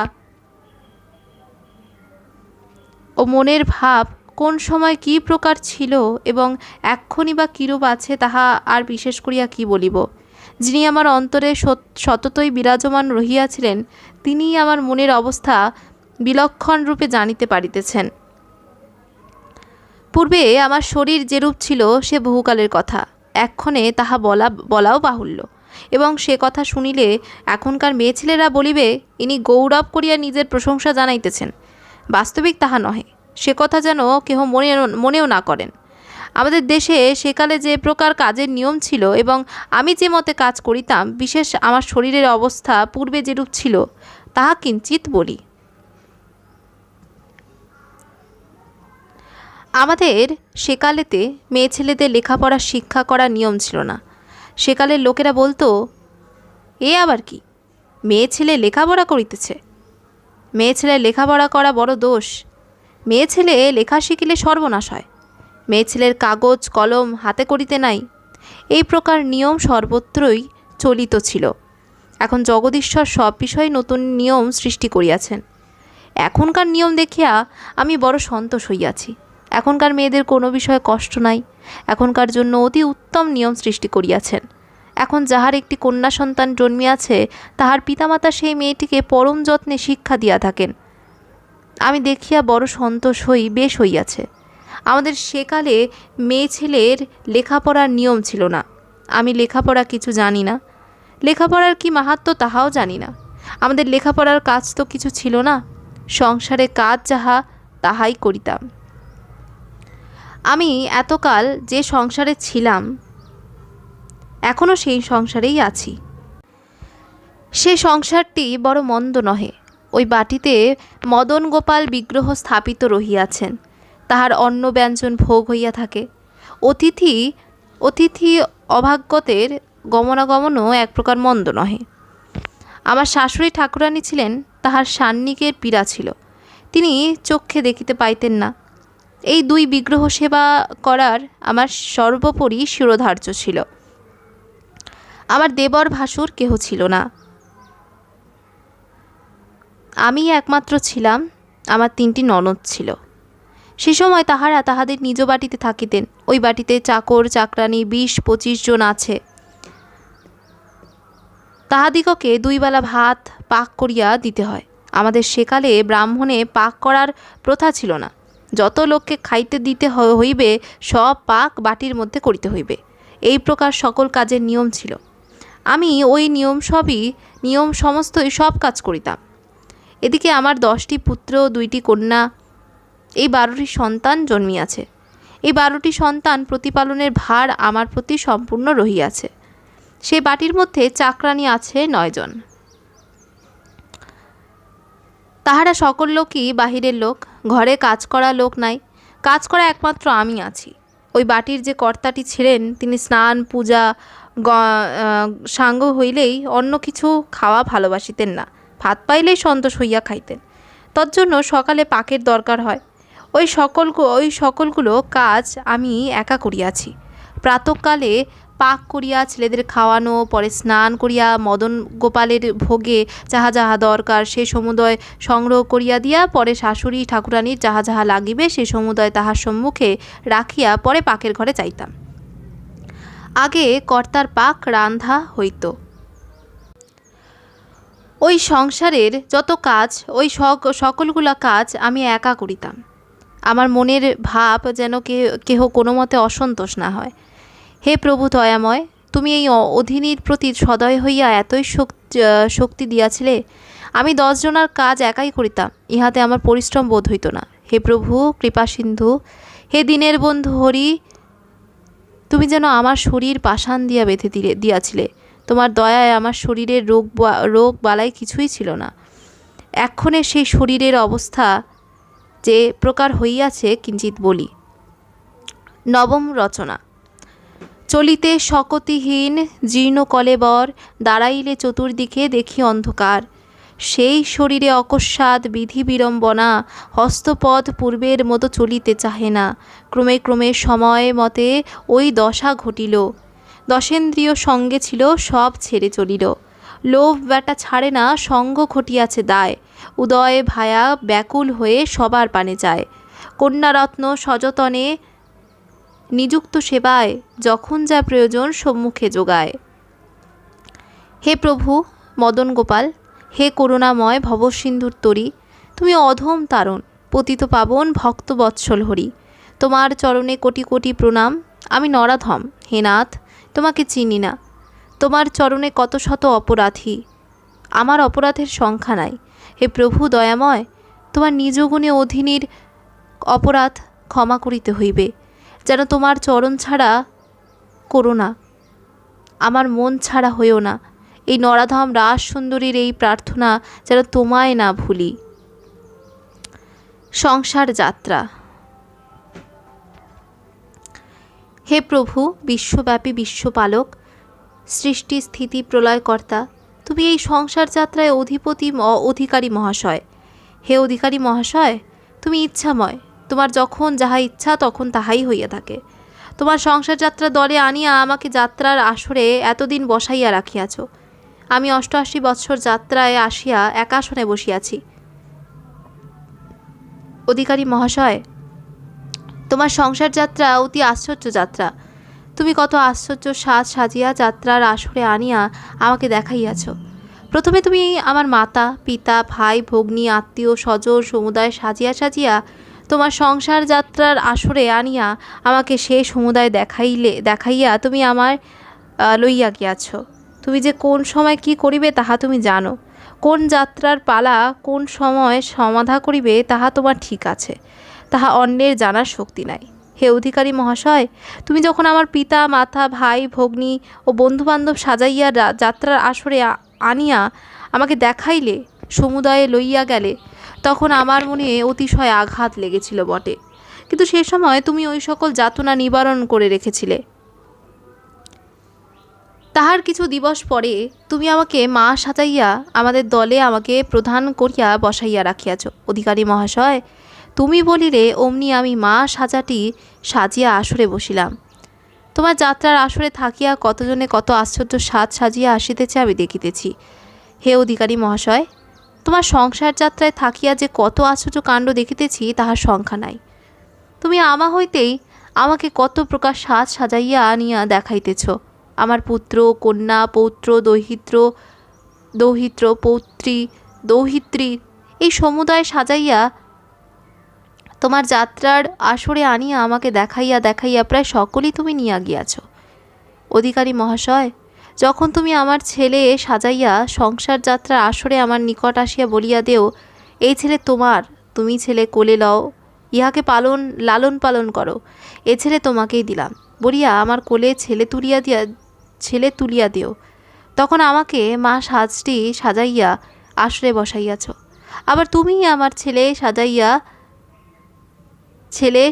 ও মনের ভাব কোন সময় কি প্রকার ছিল এবং এক্ষুনি বা কিরূপ আছে, তাহা আর বিশেষ করিয়া কি বলিব। যিনি আমার অন্তরে সততই বিরাজমান রহিয়াছিলেন, তিনিই আমার মনের অবস্থা বিলক্ষণ রূপে জানিতে পারিতেছেন। পূর্বে আমার শরীর যেরূপ ছিল সে বহুকালের কথা, এক্ষণে তাহা বলাও বাহুল্য। এবং সে কথা শুনিলে এখনকার মেয়ে ছেলেরা বলিবে, ইনি গৌরব করিয়া নিজের প্রশংসা জানাইতেছেন। বাস্তবিক তাহা নহে, সে কথা যেন কেহ মনেও না করেন। আমাদের দেশে সেকালে যে প্রকার কাজের নিয়ম ছিল এবং আমি যে মতে কাজ করিতাম, বিশেষ আমার শরীরের অবস্থা পূর্বে যেরূপ ছিল, তাহা কিঞ্চিত বলি। আমাদের সেকালেতে মেয়ে ছেলেদের লেখাপড়া শিক্ষা করার নিয়ম ছিল না। সেকালের লোকেরা বলতো, এ আবার কি, মেয়ে ছেলে লেখাপড়া করিতেছে, মেয়ে ছেলে লেখাপড়া করা বড় দোষ, মেয়ে ছেলে লেখা শিখিলে সর্বনাশ হয়, মেয়ে ছেলের কাগজ কলম হাতে করিতে নাই। এই প্রকার নিয়ম সর্বত্রই চলিত ছিল। এখন জগদীশ্বর সব বিষয়ে নতুন নিয়ম সৃষ্টি করিয়াছেন। এখনকার নিয়ম দেখিয়া আমি বড় সন্তোষ হইয়াছি। এখনকার মেয়েদের কোনো বিষয়ে কষ্ট নাই, এখনকার জন্য অতি উত্তম নিয়ম সৃষ্টি করিয়াছেন। এখন যাহার একটি কন্যা সন্তান জন্মিয়াছে, তাহার পিতামাতা সেই মেয়েটিকে পরম যত্নে শিক্ষা দিয়া থাকেন। আমি দেখিয়া বড় সন্তোষ বেশ হইয়াছে। আমাদের সেকালে মেয়ে ছেলের লেখাপড়ার নিয়ম ছিল না। আমি লেখাপড়া কিছু জানি না, লেখাপড়ার কি মাহাত্ম্য তাহাও জানি না। আমাদের লেখাপড়ার কাজ তো কিছু ছিল না, সংসারে কাজ যাহা তাহাই করিতাম। আমি এতকাল যে সংসারে ছিলাম, এখনও সেই সংসারেই আছি। সে সংসারটি বড় মন্দ নহে। ওই বাটিতে মদন গোপাল বিগ্রহ স্থাপিত রহিয়াছেন, তাহার অন্ন ব্যঞ্জন ভোগ হইয়া থাকে। অতিথি অভাগ্যতের গমনাগমনও এক প্রকার মন্দ নহে। আমার শাশুড়ি ঠাকুরানী ছিলেন, তাহার সান্নিকের পীড়া ছিল, তিনি চক্ষে দেখিতে পাইতেন না। এই দুই বিগ্রহ সেবা করার আমার সর্বোপরি শিরোধার্য ছিল। আমার দেবর ভাসুর কেহ ছিল না, আমি একমাত্র ছিলাম। আমার 3টি ননদ ছিল। সে সময় তাহারা তাহাদের নিজ বাটিতে থাকিতেন। ওই বাটিতে চাকর চাকরানী 20-25 জন আছে। তাহাদিগকে 2 বেলা ভাত পাক করিয়া দিতে হয়। আমাদের সেকালে ব্রাহ্মণে পাক করার প্রথা ছিল না। যত লোককে খাইতে দিতে হইবে, সব পাক বাটির মধ্যে করিতে হইবে, এই প্রকার সকল কাজের নিয়ম ছিল। আমি ওই নিয়ম সমস্তই সব কাজ করিতাম। এদিকে আমার 10টি পুত্র 2টি কন্যা, এই 12টি সন্তান জন্মিয়াছে। এই 12টি সন্তান প্রতিপালনের ভার আমার প্রতি সম্পূর্ণ রহিয়াছে। সেই বাটির মধ্যে চাকরানী আছে 9 জন। তাহারা সকল লোকই বাহিরের লোক, ঘরে কাজ করা লোক নাই। কাজ করা একমাত্র আমি আছি। ওই বাটির যে কর্তাটি ছিলেন, তিনি স্নান পূজা সাঙ্গ হইলেই অন্য কিছু খাওয়া ভালোবাসিতেন না। ভাত পাইলেই সন্তোষ হইয়া খাইতেন। তজ্জন্য সকালে পাকের দরকার হয়। ওই সকলগুলো কাজ আমি একা করিয়াছি। প্রাতঃকালে পাক করিয়া ছেলেদের খাওয়ানো, পরে স্নান করিয়া মদন গোপালের ভোগে যাহা যাহা দরকার সে সমুদয় সংগ্রহ করিয়া দিয়া, পরে শাশুড়ি ঠাকুরানীর যাহা যাহা লাগিবে সে সমুদয় তাহার সম্মুখে রাখিয়া পরে পাকের ঘরে যাইতাম। আগে কর্তার পাক রান্ধা হইত। ওই সংসারের যত কাজ, ওই সকলগুলা কাজ আমি একা করিতাম। আমার মনের ভাব যেন কেহ কোনো মতে অসন্তোষ না হয়। হে প্রভু দয়াময়, তুমি এই অধীনীর প্রতি সদয় হইয়া এতই শক্তি দিয়াছিলে, আমি 10 জনার কাজ একাই করিতাম, ইহাতে আমার পরিশ্রম বোধ হইত না। হে প্রভু কৃপা সিন্ধু, হে দিনের বন্ধু হরি, তুমি যেন আমার শরীর পাষাণ দিয়া বেঁধে দিয়াছিলে। তোমার দয়ায় আমার শরীরের রোগ বালাই কিছুই ছিল না। এক্ষণে সেই শরীরের অবস্থা যে প্রকার হইয়াছে কিঞ্চিত বলি। নবম রচনা। চলিতে শকতিহীন জীর্ণ কলেবর, দাঁড়াইলে চতুর্দিকে দেখি অন্ধকার। সেই শরীরে অকস্মাৎ বিধি বিড়ম্বনা, হস্তপদ পূর্বের মতো চলিতে চাহে না। ক্রমে ক্রমে সময় মতে ওই দশা ঘটিল। দশেন্দ্রিয় সঙ্গে ছিল, সব ছেড়ে চলিল। লোভ ব্যাটা ছাড়ে না, সঙ্গ ঘটিয়াছে দায়। উদয় ভায়া ব্যাকুল হয়ে সবার পানে যায়। কন্যারত্ন সযতনে নিযুক্ত সেবায়, যখন যা প্রয়োজন সম্মুখে যোগায়। হে প্রভু মদন গোপাল, হে করুণাময় ভবসিন্ধুর তরী, তুমি অধম তারণ, পতিত পাবন ভক্ত বৎসল হরি। তোমার চরণে কোটি কোটি প্রণাম। আমি নরাধম, হে নাথ তোমাকে চিনি না। তোমার চরণে কত শত অপরাধী, আমার অপরাধের সংখ্যা নাই। হে প্রভু দয়াময়, তোমার নিজ গুণে অধীনীর অপরাধ ক্ষমা করিতে হইবে। যেন তোমার চরণ ছাড়া করো না, আমার মন ছাড়া হইও না। এই নরাধাম রাস সুন্দরীর এই প্রার্থনা যেন তোমায় না ভুলি। সংসার যাত্রা। হে প্রভু বিশ্বব্যাপী বিশ্বপালক, সৃষ্টি স্থিতি প্রলয়কর্তা, তুমি এই সংসার যাত্রায় অধিকারী মহাশয়। হে অধিকারী মহাশয়, তুমি ইচ্ছাময়, তোমার যখন যাহা ইচ্ছা তখন তাহাই হইয়া থাকে। তোমার সংসার যাত্রা দলে আনিয়া আমাকে যাত্রার আসরে এতদিন বসাইয়া রাখিয়াছ। আমি 88 বৎসর যাত্রায় আসিয়া এক আসনে বসিয়াছি। অধিকারী মহাশয়, তোমার সংসার যাত্রা অতি আশ্চর্য যাত্রা। তুমি কত আশ্চর্য সাজ সাজিয়া যাত্রার আসরে আনিয়া আমাকে দেখাইয়াছ। প্রথমে তুমি আমার মাতা পিতা ভাই ভগ্নী আত্মীয় স্বজন সমুদায় সাজিয়া সাজিয়া তোমার সংসার যাত্রার আসরে আনিয়া আমাকে সে সমুদায় দেখাইয়া তুমি আমার লইয়া গিয়াছ। তুমি যে কোন সময় কি করিবে তাহা তুমি জানো। কোন যাত্রার পালা কোন সময় সমাধা করিবে তাহা তোমার ঠিক আছে, তাহা অন্যের জানার শক্তি নাই। হে অধিকারী মহাশয়, তুমি যখন আমার পিতা মাতা ভাই ভগ্নী ও বন্ধুবান্ধব সাজাইয়া যাত্রার আসরে আনিয়া আমাকে দেখাইলে, সমুদায়ে লইয়া গেলে, তখন আমার মনে অতিশয় আঘাত লেগেছিল বটে, কিন্তু সে সময় তুমি ওই সকল যাতনা নিবারণ করে রেখেছিলে। তাহার কিছু দিবস পরে তুমি আমাকে মা সাজাইয়া আমাদের দলে আমাকে প্রধান করিয়া বসাইয়া রাখিয়াছ। অধিকারী মহাশয়, তুমি বলিলে অমনি আমি মা সাজিয়া আসরে বসিলাম। তোমার যাত্রার আসরে থাকিয়া কতজনে কত আশ্চর্য সাজিয়া আসিতেছে আমি দেখিতেছি। হে অধিকারী মহাশয়, তোমার সংসার যাত্রায় থাকিয়া যে কত আশ্চর্য কাণ্ড দেখিতেছি তাহার সংখ্যা নাই। তুমি আমা হইতেই আমাকে কত প্রকার সাজাইয়া আনিয়া দেখাইতেছ। আমার পুত্র কন্যা পৌত্র দৌহিত্র পৌত্রী দৌহিত্রী এই সমুদায় সাজাইয়া তোমার যাত্রার আসরে আনিয়া আমাকে দেখাইয়া প্রায় সকলেই তুমি নিয়া গিয়াছ। অধিকারী মহাশয়, যখন তুমি আমার ছেলে সাজাইয়া সংসার যাত্রার আসরে আমার নিকট আসিয়া বলিয়া দেও, এই ছেলে তোমার, তুমি ছেলে কোলে লও, ইহাকে লালন পালন করো, এ ছেলে তোমাকেই দিলাম বলিয়া আমার কোলে ছেলে তুলিয়া দিও, তখন আমাকে মা সাজাইয়া আসরে বসাইয়াছ। আবার তুমি আমার ছেলে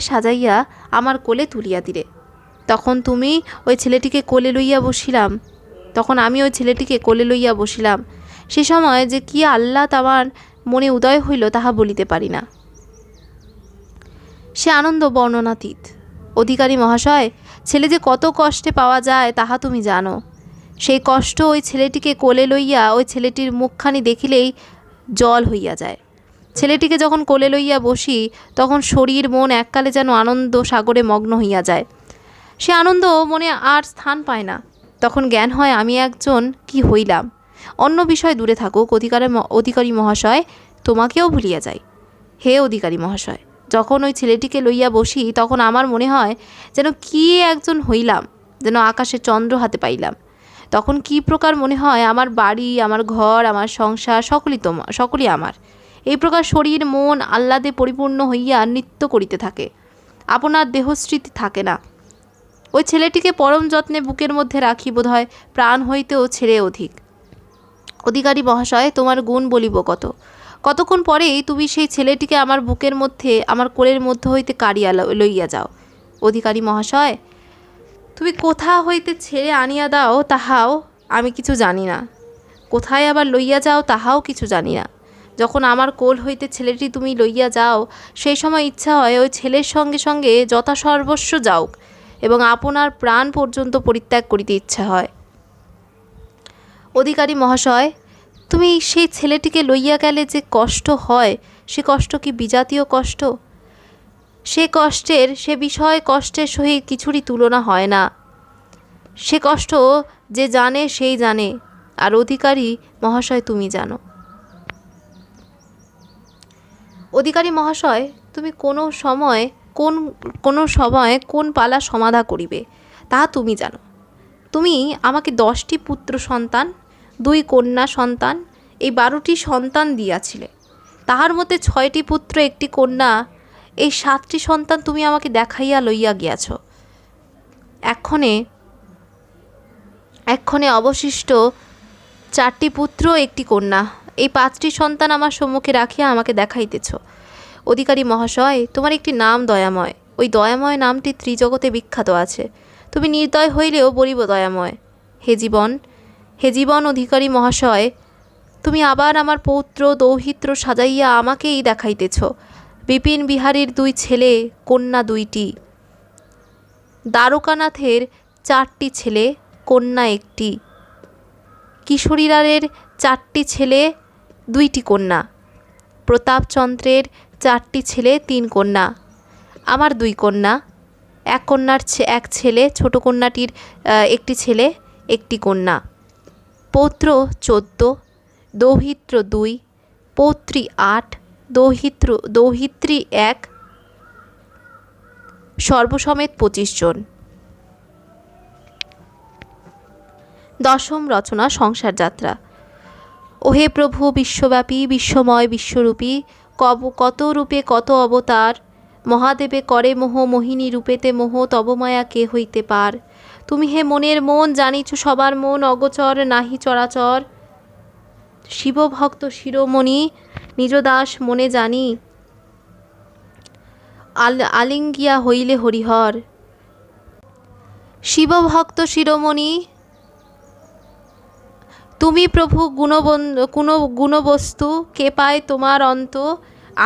সাজাইয়া আমার কোলে তুলিয়া দিলে, তখন আমি ওই ছেলেটিকে কোলে লইয়া বসিলাম। সে সময় যে কি আহ্লাদ আমার মনে উদয় হইল তাহা বলিতে পারি না, সে আনন্দ বর্ণনাতীত। অধিকারী মহাশয়, ছেলে যে কত কষ্টে পাওয়া যায় তাহা তুমি জানো। সেই কষ্ট ওই ছেলেটিকে কোলে লইয়া ওই ছেলেটির মুখখানি দেখিলেই জল হইয়া যায়। ছেলেটিকে যখন কোলে লইয়া বসি তখন শরীর মন এককালে যেন আনন্দ সাগরে মগ্ন হইয়া যায়। সে আনন্দ মনে আর স্থান পায় না। তখন জ্ঞান হয় আমি একজন কি হইলাম। অন্য বিষয় দূরে থাকুক, অধিকারী মহাশয় তোমাকেও ভুলিয়া যাই। হে অধিকারী মহাশয়, যখন ওই ছেলেটিকে লইয়া বসি তখন আমার মনে হয় যেন কি একজন হইলাম, যেন আকাশে চন্দ্র হাতে পাইলাম। তখন কি প্রকার মনে হয় আমার বাড়ি, আমার ঘর, আমার সংসার সকলই আমার। এই প্রকার শরীর মন আহ্লাদে পরিপূর্ণ হইয়া নৃত্য করিতে থাকে, আপনার দেহস্মৃতি থাকে না। ওই ছেলেটিকে পরম যত্নে বুকের মধ্যে রাখি বোধহয় প্রাণ হইতেও ছেড়ে অধিক। অধিকারী মহাশয়, তোমার গুণ বলিব কত। কতক্ষণ পরেই তুমি সেই ছেলেটিকে আমার বুকের মধ্যে, আমার কোলের মধ্যে হইতে কাড়িয়া লইয়া যাও। অধিকারী মহাশয়, তুমি কোথা হইতে ছেড়ে আনিয়া দাও তাহাও আমি কিছু জানি না, কোথায় আবার লইয়া যাও তাহাও কিছু জানি না। যখন আমার কোল হইতে ছেলেটি তুমি লইয়া যাও, সেই সময় ইচ্ছা হয় ওই ছেলের সঙ্গে সঙ্গে যথাসর্বস্ব যাওক এবং আপনার প্রাণ পর্যন্ত পরিত্যাগ করিতে ইচ্ছা হয়। অধিকারী মহাশয়, তুমি সেই ছেলেটিকে লইয়া গেলে যে কষ্ট হয়, সে কষ্ট কি বিজাতীয় কষ্ট? সে বিষয় কষ্টের সহিত কিছুরই তুলনা হয় না। সে কষ্ট যে জানে সেই জানে, আর অধিকারী মহাশয় তুমি জানো। অধিকারী মহাশয়, তুমি কোনো সময় কোন পালা সমাধা করিবে তাহা তুমি জানো। তুমি আমাকে 10টি পুত্র সন্তান, 2 কন্যা সন্তান, এই 12টি সন্তান দিয়াছিলে। তাহার মধ্যে 6টি পুত্র, 1টি কন্যা, এই 7টি সন্তান তুমি আমাকে দেখাইয়া লইয়া গিয়াছ। এক্ষণে অবশিষ্ট 4টি পুত্র, 1টি কন্যা, এই 5টি সন্তান আমার সম্মুখে রাখিয়া আমাকে দেখাইতেছ। অধিকারী মহাশয়, তোমার একটি নাম দয়াময়, ওই দয়াময় নামটি ত্রিজগতে বিখ্যাত আছে। তুমি নির্দয় হইলেও বলিব দয়াময়। হে জীবন অধিকারী মহাশয়, তুমি আবার আমার পৌত্র দৌহিত্র সাজাইয়া আমাকেই দেখাইতেছ। বিপিন বিহারীর 2 ছেলে, কন্যা 2টি, দ্বারকানাথের 4টি ছেলে, কন্যা 1টি, কিশোরীলালের 4টি ছেলে, 2টি কন্যা, প্রতাপচন্দ্রের 4টি ছেলে, 3 কন্যা, আমার 2 কন্যা, এক কন্যার 1 ছেলে, ছোট কন্যাটির 1টি ছেলে, 1টি কন্যা, পৌত্র 14, দৌহিত্র 2, পৌত্রী 8, দৌহিত্রী 1, সর্বসমেত 25 জন। 10ম রচনা সংসার যাত্রা। ওহে প্রভু, বিশ্বব্যাপী, বিশ্বময়, বিশ্বরূপী, কত রূপে কত অবতার, মহাদেবে করে মোহ, মোহিনী রূপেতে মোহ, তব মায়া কে হইতে পার। তুমি হে মনের মন, জানিছ সবার মন, অগোচর নাহি চরাচর। শিবভক্ত শিরোমণি, নিজ দাস মনে জানি, আলিঙ্গিয়া হইলে হরিহর। শিবভক্ত শিরোমণি, তুমি প্রভু গুণবস্তু, কে পায় তোমার অন্ত,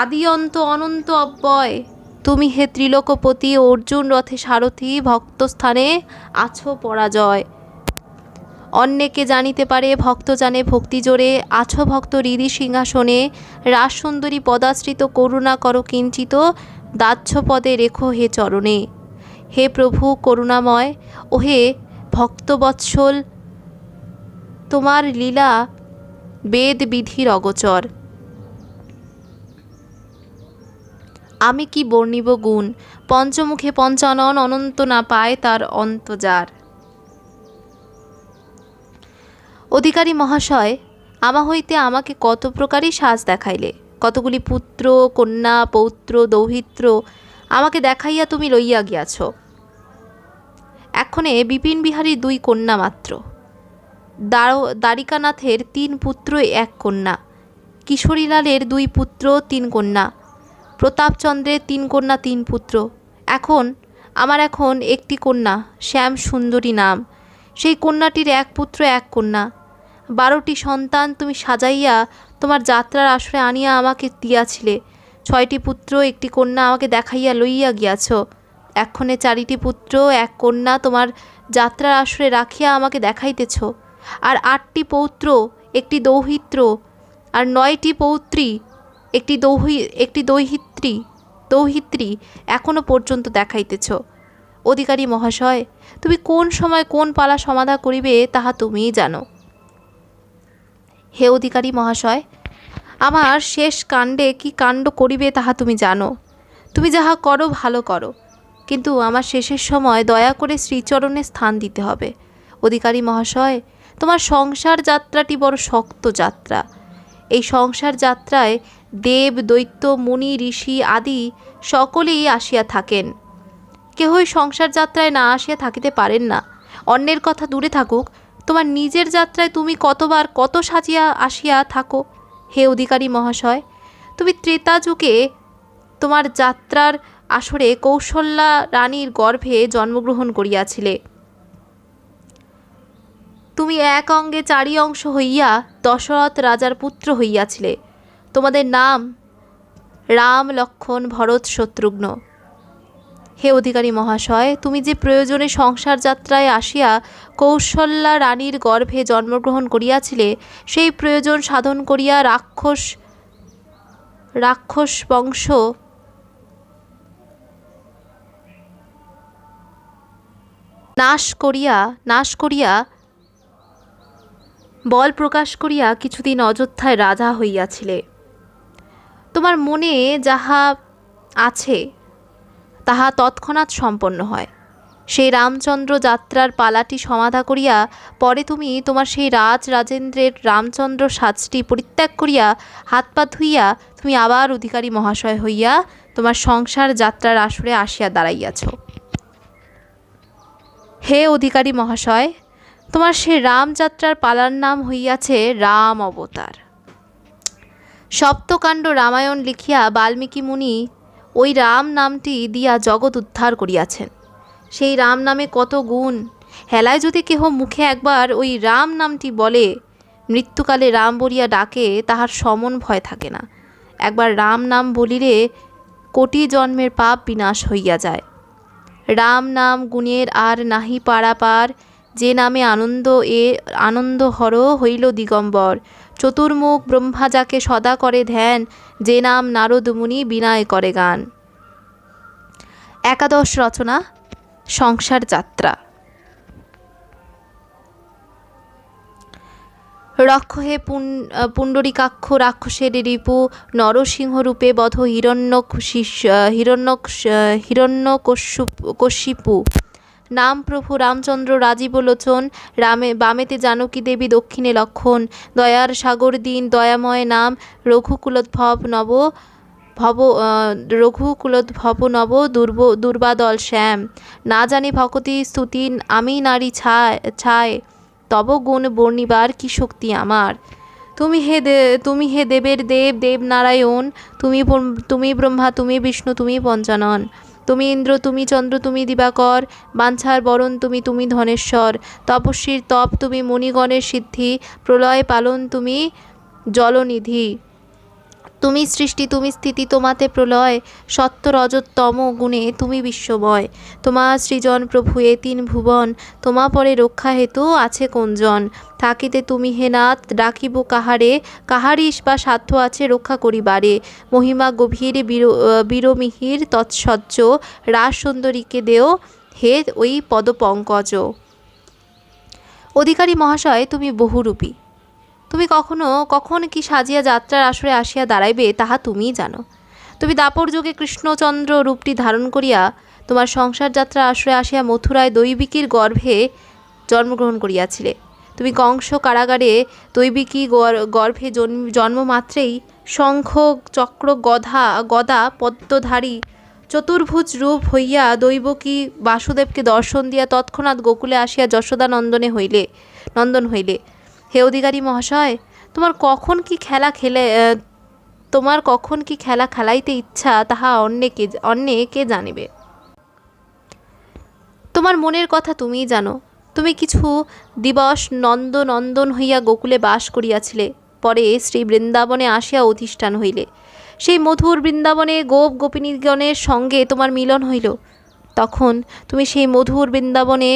আদি অন্ত অনন্ত অব্যয়। তুমি হে ত্রিলোকপতি, অর্জুন রথে সারথি, ভক্ত স্থানে আছো পরাজয়। অন্যকে জানিতে পারে ভক্ত জানে ভক্তি জোরে, আছো ভক্ত হৃদি সিংহাসনে, রাস সুন্দরী পদাশ্রিত করুণা করো কিঞ্চিত, দাহ্য পদে রেখো হে চরণে। হে প্রভু করুণাময়, ও হে ভক্তবৎসল, তোমার লীলা বেদ বিধির অগোচর। আমি কি বর্ণিব গুণ, পঞ্চমুখে পঞ্চানন, অনন্ত না পায় তার অন্তজার। অধিকারী মহাশয়, আমা হইতে আমাকে কত প্রকারই সাজ দেখাইলে, কতগুলি পুত্র কন্যা পৌত্র দৌহিত্র আমাকে দেখাইয়া তুমি লইয়া গিয়াছ। এক্ষণে বিপিন বিহারীর 2 কন্যা মাত্র, দ্বারিকানাথের 3 পুত্র 1 কন্যা, কিশোরীলালের 2 পুত্র 3 কন্যা, প্রতাপচন্দ্রের 3 কন্যা 3 পুত্র। আমার এখন একটি কন্যা, শ্যাম সুন্দরী নাম, সেই কন্যাটির 1 পুত্র 1 কন্যা। 12টি সন্তান তুমি সাজাইয়া তোমার যাত্রার আসরে আনিয়া আমাকে দিয়াছিলে। 6টি পুত্র 1টি কন্যা আমাকে দেখাইয়া লইয়া গিয়াছ। এক্ষণে 4টি পুত্র 1 কন্যা তোমার যাত্রার আসরে রাখিয়া আমাকে দেখাইতেছ। আর 8টি পৌত্র 1টি দৌহিত্র, আর 9টি পৌত্রী 1টি দৌহিত্রী এখনো পর্যন্ত দেখাইতেছ। অধিকারী মহাশয়, তুমি কোন সময় কোন পালা সমাধা করিবে তাহা তুমিই জানো। হে অধিকারী মহাশয়, আমার শেষ কাণ্ডে কি কাণ্ড করিবে তাহা তুমি জানো। তুমি যাহা করো ভালো করো, কিন্তু আমার শেষের সময় দয়া করে শ্রীচরণে স্থান দিতে হবে। অধিকারী মহাশয়, তোমার সংসার যাত্রাটি বড় শক্ত যাত্রা। এই সংসার যাত্রায় দেব, দৈত্য, মুনি, ঋষি আদি সকলেই আসিয়া থাকেন। কেহই সংসার যাত্রায় না আসিয়া থাকিতে পারেন না। অন্যের কথা দূরে থাকুক, তোমার নিজের যাত্রায় তুমি কতবার কত সাজিয়া আসিয়া থাকো। হে অধিকারী মহাশয়, তুমি ত্রেতা যুগে তোমার যাত্রার আসরে কৌশল্যা রানীর গর্ভে জন্মগ্রহণ করিয়াছিলে। তুমি এক অঙ্গে চারি অংশ হইয়া দশরথ রাজার পুত্র হইয়াছিলে। তোমাদের নাম রাম, লক্ষ্মণ, ভরত, শত্রুঘ্ন। হে অধিকারী মহাশয়, তুমি যে প্রয়োজনে সংসার যাত্রায় আসিয়া কৌশল্যা রানীর গর্ভে জন্মগ্রহণ করিয়াছিলে, সেই প্রয়োজন সাধন করিয়া রাক্ষস বংশ নাশ করিয়া বল প্রকাশ করিয়া কিছুদিন অযোধ্যায় রাজা হইয়াছিলে। তোমার মনে যাহা আছে তাহা তৎক্ষণাৎ সম্পন্ন হয়। সেই রামচন্দ্র যাত্রার পালাটি সমাধা করিয়া পরে তুমি তোমার সেই রাজেন্দ্রের রামচন্দ্র সাজটি পরিত্যাগ করিয়া হাত পা ধুইয়া তুমি আবার অধিকারী মহাশয় হইয়া তোমার সংসার যাত্রার আসরে আসিয়া দাঁড়াইয়াছ। হে অধিকারী মহাশয়, তোমার সে রামযাত্রার পালার নাম হইয়াছে রাম অবতার। সপ্তকাণ্ড রামায়ণ লিখিয়া বাল্মীকি মুনি ওই রাম নামটি দিয়া জগৎ উদ্ধার করিয়াছেন। সেই রাম নামে কত গুণ! হেলায় যদি কেহ মুখে একবার ওই রাম নামটি বলে, মৃত্যুকালে রাম বলিয়া ডাকে, তাহার সমন ভয় থাকে না। একবার রাম নাম বলিলে কোটি জন্মের পাপ বিনাশ হইয়া যায়। রাম নাম গুণের আর নাহি পারাপার, যে নামে আনন্দ হর হইল দিগম্বর। চতুর্মুখ ব্রহ্মা যাকে সদা করে ধ্যান, যে নাম নারদ মুনি বিনায় করে গান। একাদশ রচনা সংসার যাত্রা। রক্ষ হে পুণ্ডরিকাক্ষ, রাক্ষসের রিপু, নরসিংহ রূপে বধ হিরণ্যকশিপু। নাম প্রভু রামচন্দ্র রাজীব লোচন, বামেতে জানকী দেবী, দক্ষিণে লক্ষণ। দয়ার সাগর দীন দয়াময় নাম, রঘুকুলোদ্ভব নব দুর্বাদল শ্যাম। না জানি ভকতি স্তুতি, আমি নারী ছায়, তব গুণ বর্ণিবার কি শক্তি আমার। তুমি হে দেবের দেব, দেবনারায়ণ। তুমি ব্রহ্মা, তুমি বিষ্ণু, তুমি পঞ্চানন। তুমি ইন্দ্র, তুমি চন্দ্র, তুমি দিবাকর। বাঞ্ছার বরণ তুমি ধনেশ্বর। তপস্বীর তপ তুমি, মুনিগণের সিদ্ধি। প্রলয় পালন তুমি, জলনিধি। তুমি সৃষ্টি, তুমি স্থিতি, তোমাতে প্রলয়। সত্য রজতম গুণে তুমি বিশ্বময়। তোমা সৃজন প্রভু এ তিন ভুবন, তোমা পরে রক্ষা হেতু আছে কোনজন। থাকিতে তুমি হে নাথ, ডাকিব কাহারে, কাহারই বা সাধ্য আছে রক্ষা করিবারে। মহিমা গভীর বীরমিহির তৎসজ্জ, রাস সুন্দরীকে দেও হে ওই পদপঙ্কজ। অধিকারী মহাশয়, তুমি বহুরূপী। তুমি কখন কি সাজিয়া যাত্রার আসরে আসিয়া দাঁড়াইবে তাহা তুমিই জানো। তুমি দাপর যুগে কৃষ্ণচন্দ্র রূপটি ধারণ করিয়া তোমার সংসার যাত্রার আসরে আসিয়া মথুরায় দৈবিকীর গর্ভে জন্মগ্রহণ করিয়াছিলে। তুমি কংস কারাগারে দৈবিকী গর্ভে জন্মমাত্রেই শঙ্খ চক্র গদা পদ্মধারী চতুর্ভুজ রূপ হইয়া দৈবকী বাসুদেবকে দর্শন দিয়া তৎক্ষণাৎ গোকুলে আসিয়া যশোদা নন্দন হইলে। হে অধিকারী মহাশয়, তোমার কখন কি খেলা খেলাইতে ইচ্ছা তাহা অন্যে কে জানিবে। তোমার মনের কথা তুমিই জানো। তুমি কিছু দিবস নন্দন হইয়া গোকুলে বাস করিয়াছিলে, পরে শ্রী বৃন্দাবনে আসিয়া অধিষ্ঠান হইলে। সেই মধুর বৃন্দাবনে গোপিনীগণের সঙ্গে তোমার মিলন হইল। তখন তুমি সেই মধুর বৃন্দাবনে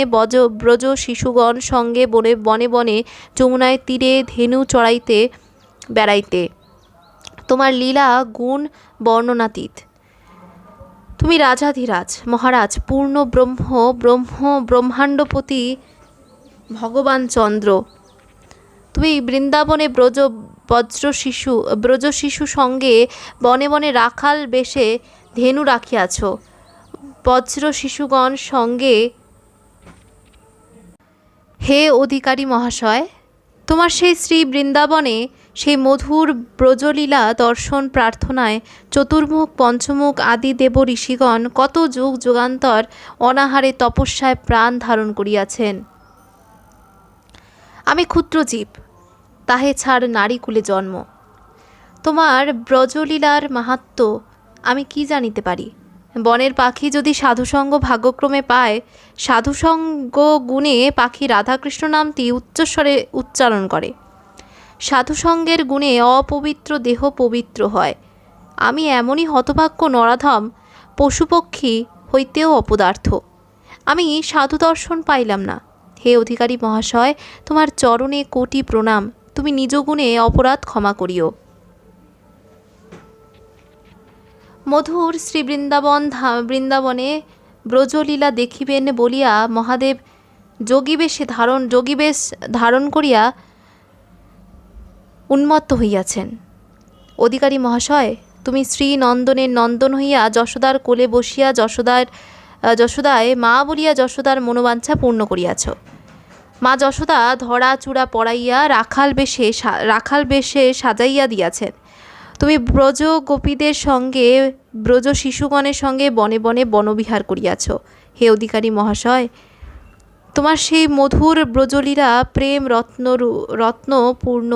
ব্রজ শিশুগণ সঙ্গে বনে যমুনায় তীরে ধেনু চড়াইতে বেড়াইতে। তোমার লীলা গুণ বর্ণনাতীত। তুমি রাজাধিরাজ মহারাজ, পূর্ণ ব্রহ্মাণ্ডপতি ভগবান চন্দ্র। তুমি বৃন্দাবনে ব্রজ শিশু সঙ্গে বনে বনে রাখাল বেশে ধেনু রাখিয়াছ। বজ্র শিশুগণ সঙ্গে। হে অধিকারী মহাশয়, তোমার সেই শ্রী বৃন্দাবনে সেই মধুর ব্রজলীলা দর্শন প্রার্থনায় চতুর্মুখ পঞ্চমুখ আদি দেব ঋষিগণ কত যুগ যুগান্তর অনাহারে তপস্যায় প্রাণ ধারণ করিয়াছেন। আমি ক্ষুদ্র জীব, তাহে ছাড় নারীকুলে জন্ম। তোমার ব্রজলীলার মাহাত্ম্য আমি কি জানিতে পারি? বনের পাখি যদি সাধুসঙ্গ ভাগ্যক্রমে পায়, সাধুসঙ্গ গুণে পাখি রাধাকৃষ্ণ নামটি উচ্চস্বরে উচ্চারণ করে। সাধুসঙ্গের গুণে অপবিত্র দেহ পবিত্র হয়। আমি এমনই হতভাগ্য নরাধম, পশুপক্ষী হইতেও অপদার্থ। আমি সাধু দর্শন পাইলাম না। হে অধিকারী মহাশয়, তোমার চরণে কোটি প্রণাম। তুমি নিজ গুণে অপরাধ ক্ষমা করিও। মধুর শ্রী বৃন্দাবনে ব্রজলীলা দেখিবেন বলিয়া মহাদেব যোগীবেশ ধারণ করিয়া উন্মত্ত হইয়াছেন। অধিকারী মহাশয়, তুমি শ্রী নন্দনের নন্দন হইয়া যশোদার কোলে বসিয়া যশোদায় মা বলিয়া যশোদার মনোবাঞ্ছা পূর্ণ করিয়াছ। মা যশোদা ধরা চূড়া পরাইয়া রাখাল বেশে সাজাইয়া দিয়াছেন। তুমি ব্রজ গোপীদের সঙ্গে ব্রজ শিশুগণের সঙ্গে বনে বনে বনবিহার করিয়াছ। হে অধিকারী মহাশয়, তোমার সেই মধুর ব্রজলীলা প্রেম রত্নপূর্ণ।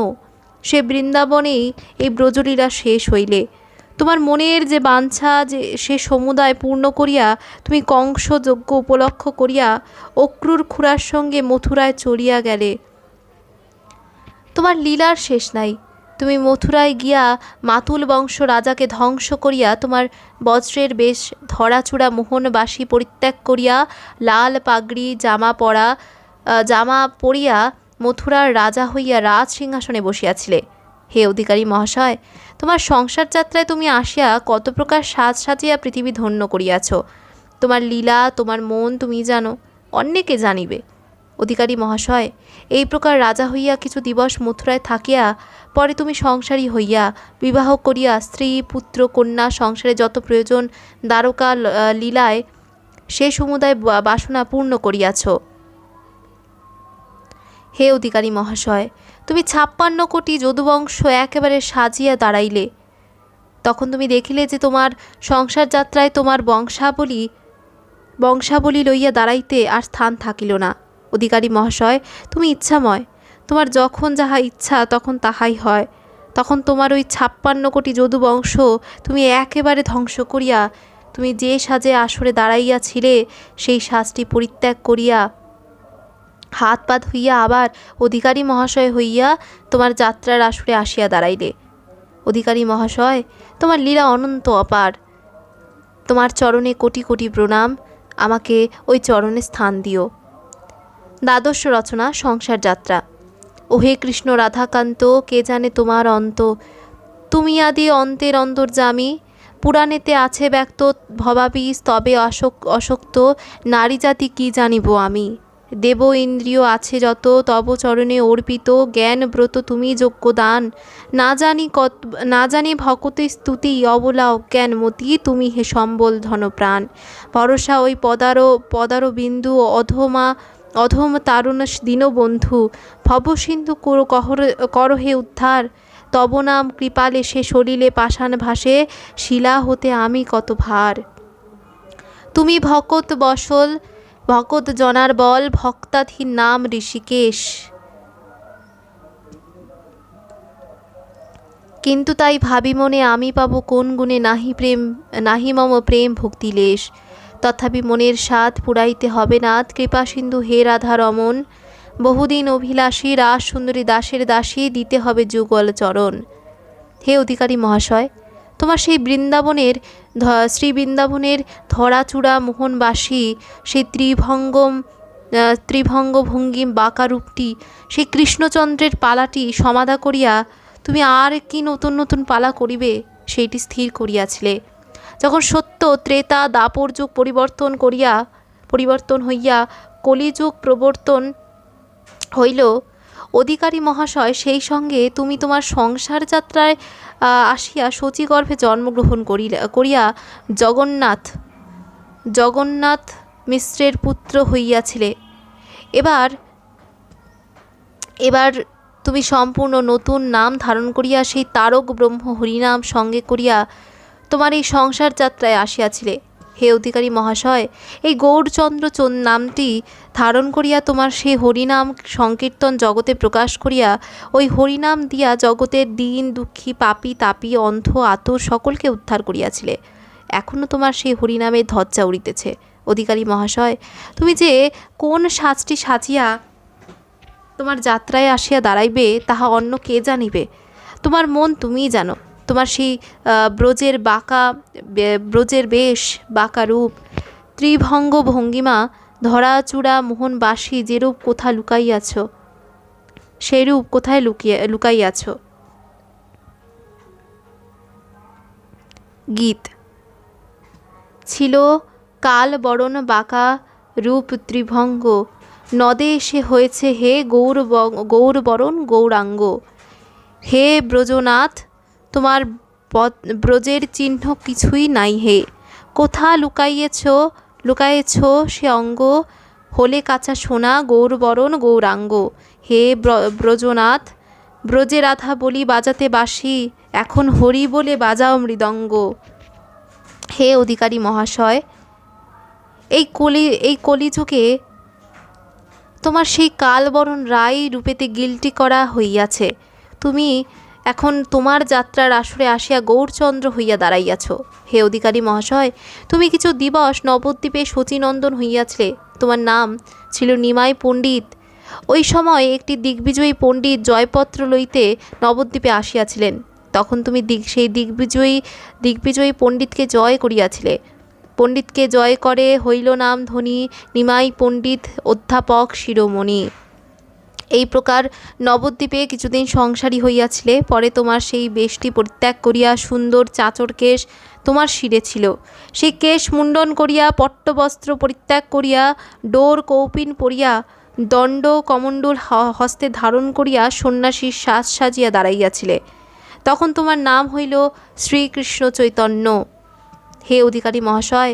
সে বৃন্দাবনেই এই ব্রজলীলা শেষ হইলে তোমার মনের যে বাঞ্ছা সে সমুদায় পূর্ণ করিয়া তুমি কংস যজ্ঞ উপলক্ষ করিয়া অক্রুর খুড়ার সঙ্গে মথুরায় চলিয়া গেলে। তোমার লীলার শেষ নাই। তুমি মথুরায় গিয়া মাতুল বংশ রাজাকে ধ্বংস করিয়া তোমার বজ্রের বেশ ধরাচূড়া মোহনবাসী পরিত্যাগ করিয়া লাল পাগড়ি জামা পরিয়া মথুরার রাজা হইয়া রাজ সিংহাসনে বসিয়াছিলে। হে অধিকারী মহাশয়, তোমার সংসার যাত্রায় তুমি আসিয়া কত প্রকার সাজ সাজিয়া পৃথিবী ধন্য করিয়াছ। তোমার লীলা, তোমার মন তুমি জানো, অন্যকে জানিবে। অধিকারী মহাশয়, এই প্রকার রাজা হইয়া কিছু দিবস মথুরায় থাকিয়া পরে তুমি সংসারী হইয়া বিবাহ করিয়া স্ত্রী পুত্র কন্যা সংসারে যত প্রয়োজন দ্বারকা লীলায় সে সমুদায় বাসনা পূর্ণ করিয়াছ। হে অধিকারী মহাশয়, তুমি 56 কোটি যদুবংশ একেবারে সাজিয়া দাঁড়াইলে। তখন তুমি দেখিলে যে তোমার সংসার যাত্রায় তোমার বংশাবলী লইয়া দাঁড়াইতে আর স্থান থাকিল না। অধিকারী মহাশয়, তুমি ইচ্ছাময়, তোমার যখন যাহা ইচ্ছা তখন তাহাই হয়। তখন তোমার ওই 56 কোটি যদুবংশ তুমি একেবারে ধ্বংস করিয়া তুমি যে সাজে আসরে দাঁড়াইয়াছিলে সেই সাজটি পরিত্যাগ করিয়া হাত পা ধুইয়া আবার অধিকারী মহাশয় হইয়া তোমার যাত্রার আসরে আসিয়া দাঁড়াইলে। অধিকারী মহাশয়, তোমার লীলা অনন্ত অপার। তোমার চরণে কোটি কোটি প্রণাম। আমাকে ওই চরণে স্থান দিও। দ্বাদশ রচনা সংসার যাত্রা। ওহে কৃষ্ণ রাধাকান্ত, কে জানে তোমার অন্ত। তুমি আদি অন্তের অন্তর্যামী। পুরাণেতে আছে ব্যক্ত ভবাবী স্তবে অশক্ত। নারী জাতি কি জানিব আমি। দেব ইন্দ্রিয় আছে যত, তব চরণে অর্পিত। জ্ঞান ব্রত তুমি যোগ্য দান। না জানি ভকতে স্তুতি, অবলা অজ্ঞান মতি। তুমি হে সম্বল ধনপ্রাণ। ভরসা ওই পদার বিন্দু অধম তারুণ দীনবন্ধু। ভবসিন্ধু কর হে উদ্ধার। তব নাম কৃপালে সে সলিলে পাষাণ ভাসে। শিলা হতে আমি কত ভার। তুমি ভকত জনার বল, ভক্তাধীন নাম ঋষিকেশ। কিন্তু তাই ভাবি মনে, আমি পাবো কোন গুণে নাহি মম প্রেম ভক্তিলেশ। তথাপি মনের স্বাদ পুরাইতে হবে নাথ, কৃপা সিন্ধু হে রাধা রমন। বহুদিন অভিলাষী রাস সুন্দরী দাসের দাসী, দিতে হবে যুগল চরণ। হে অধিকারী মহাশয়, তোমার সেই শ্রী বৃন্দাবনের ধরাচূড়া মোহনবাসী সেই ত্রিভঙ্গ ভঙ্গিম বাঁকা রূপটি, সেই কৃষ্ণচন্দ্রের পালাটি সমাধা করিয়া তুমি আর কি নতুন নতুন পালা করিবে সেইটি স্থির করিয়াছিলে। যখন সত্য ত্রেতা দাপর যুগ পরিবর্তন হইয়া কলিযুগ প্রবর্তন হইল, অধিকারী মহাশয়, সেই সঙ্গে তুমি তোমার সংসার যাত্রায় আসিয়া শচীগর্ভে জন্মগ্রহণ করিয়া জগন্নাথ মিশ্রের পুত্র হইয়াছিলে। এবার এবার তুমি সম্পূর্ণ নতুন নাম ধারণ করিয়া সেই তারক ব্রহ্ম হরিনাম সঙ্গে করিয়া তোমার এই সংসার যাত্রায় আসিয়াছিলে। হে অধিকারী মহাশয়, এই গৌরচন্দ্র নামটি ধারণ করিয়া তোমার সেই হরিনাম সংকীর্তন জগতে প্রকাশ করিয়া ওই হরিনাম দিয়া জগতের দীন দুঃখী পাপী তাপী অন্ধ আতুর সকলকে উদ্ধার করিয়াছিলে। এখনও তোমার সেই হরিনামের ধ্বজা উড়িতেছে। অধিকারী মহাশয়, তুমি যে কোন সাজটি সাজিয়া তোমার যাত্রায় আসিয়া দাঁড়াইবে তাহা অন্য কে জানিবে? তোমার মন তুমিই জানো। তোমার সেই ব্রজের বেশ, বাঁকা রূপ, ত্রিভঙ্গ ভঙ্গিমা, ধরাচূড়া মোহনবাসী যেরূপ কোথা লুকাইয়াছ, সেই রূপ কোথায় লুকাইয়াছ? গীত। ছিল কাল বরণ বাঁকা রূপ ত্রিভঙ্গ, নদে এসে হয়েছে হে গৌরবরণ গৌরাঙ্গ। হে ব্রজনাথ, তোমার ব্রজের চিহ্ন কিছুই নাই হে। কোথা লুকাইয়েছ সে অঙ্গ, হলে কাঁচা সোনা গৌরবরণ গৌরাঙ্গ। হে ব্রজনাথ, ব্রজে রাধা বলি বাজাতে বাঁশি, এখন হরি বলে বাজাও মৃদঙ্গ। হে অধিকারী মহাশয়, এই কলিযুগে তোমার সেই কালবরণ রায় রূপেতে গিলটি করা হইয়াছে। তুমি এখন তোমার যাত্রার আসরে আসিয়া গৌরচন্দ্র হইয়া দাঁড়াইয়াছ। হে অধিকারী মহাশয়, তুমি কিছু দিবস নবদ্বীপে শচীনন্দন হইয়াছিলে। তোমার নাম ছিল নিমাই পণ্ডিত। ওই সময় একটি দিগ্বিজয়ী পণ্ডিত জয়পত্র লইতে নবদ্বীপে আসিয়াছিলেন। তখন তুমি সেই দিগ্বিজয়ী পণ্ডিতকে জয় করিয়াছিলে। পণ্ডিতকে জয় করে হইল নাম ধনী নিমাই পণ্ডিত অধ্যাপক শিরোমণি। এই প্রকার নবদ্বীপে কিছুদিন সংসারী হইয়াছিলে। পরে তোমার সেই বেশটি পরিত্যাগ করিয়া সুন্দর চাঁচর কেশ তোমার শিরে ছিল। সেই কেশ মুণ্ডন করিয়া পট্টবস্ত্র পরিত্যাগ করিয়া ডোর কৌপিন পরিয়া দণ্ড কমণ্ডল হস্তে ধারণ করিয়া সন্ন্যাসীর সাজ সাজিয়া দাঁড়াইয়াছিলে। তখন তোমার নাম হইল শ্রীকৃষ্ণ চৈতন্য। হে অধিকারী মহাশয়,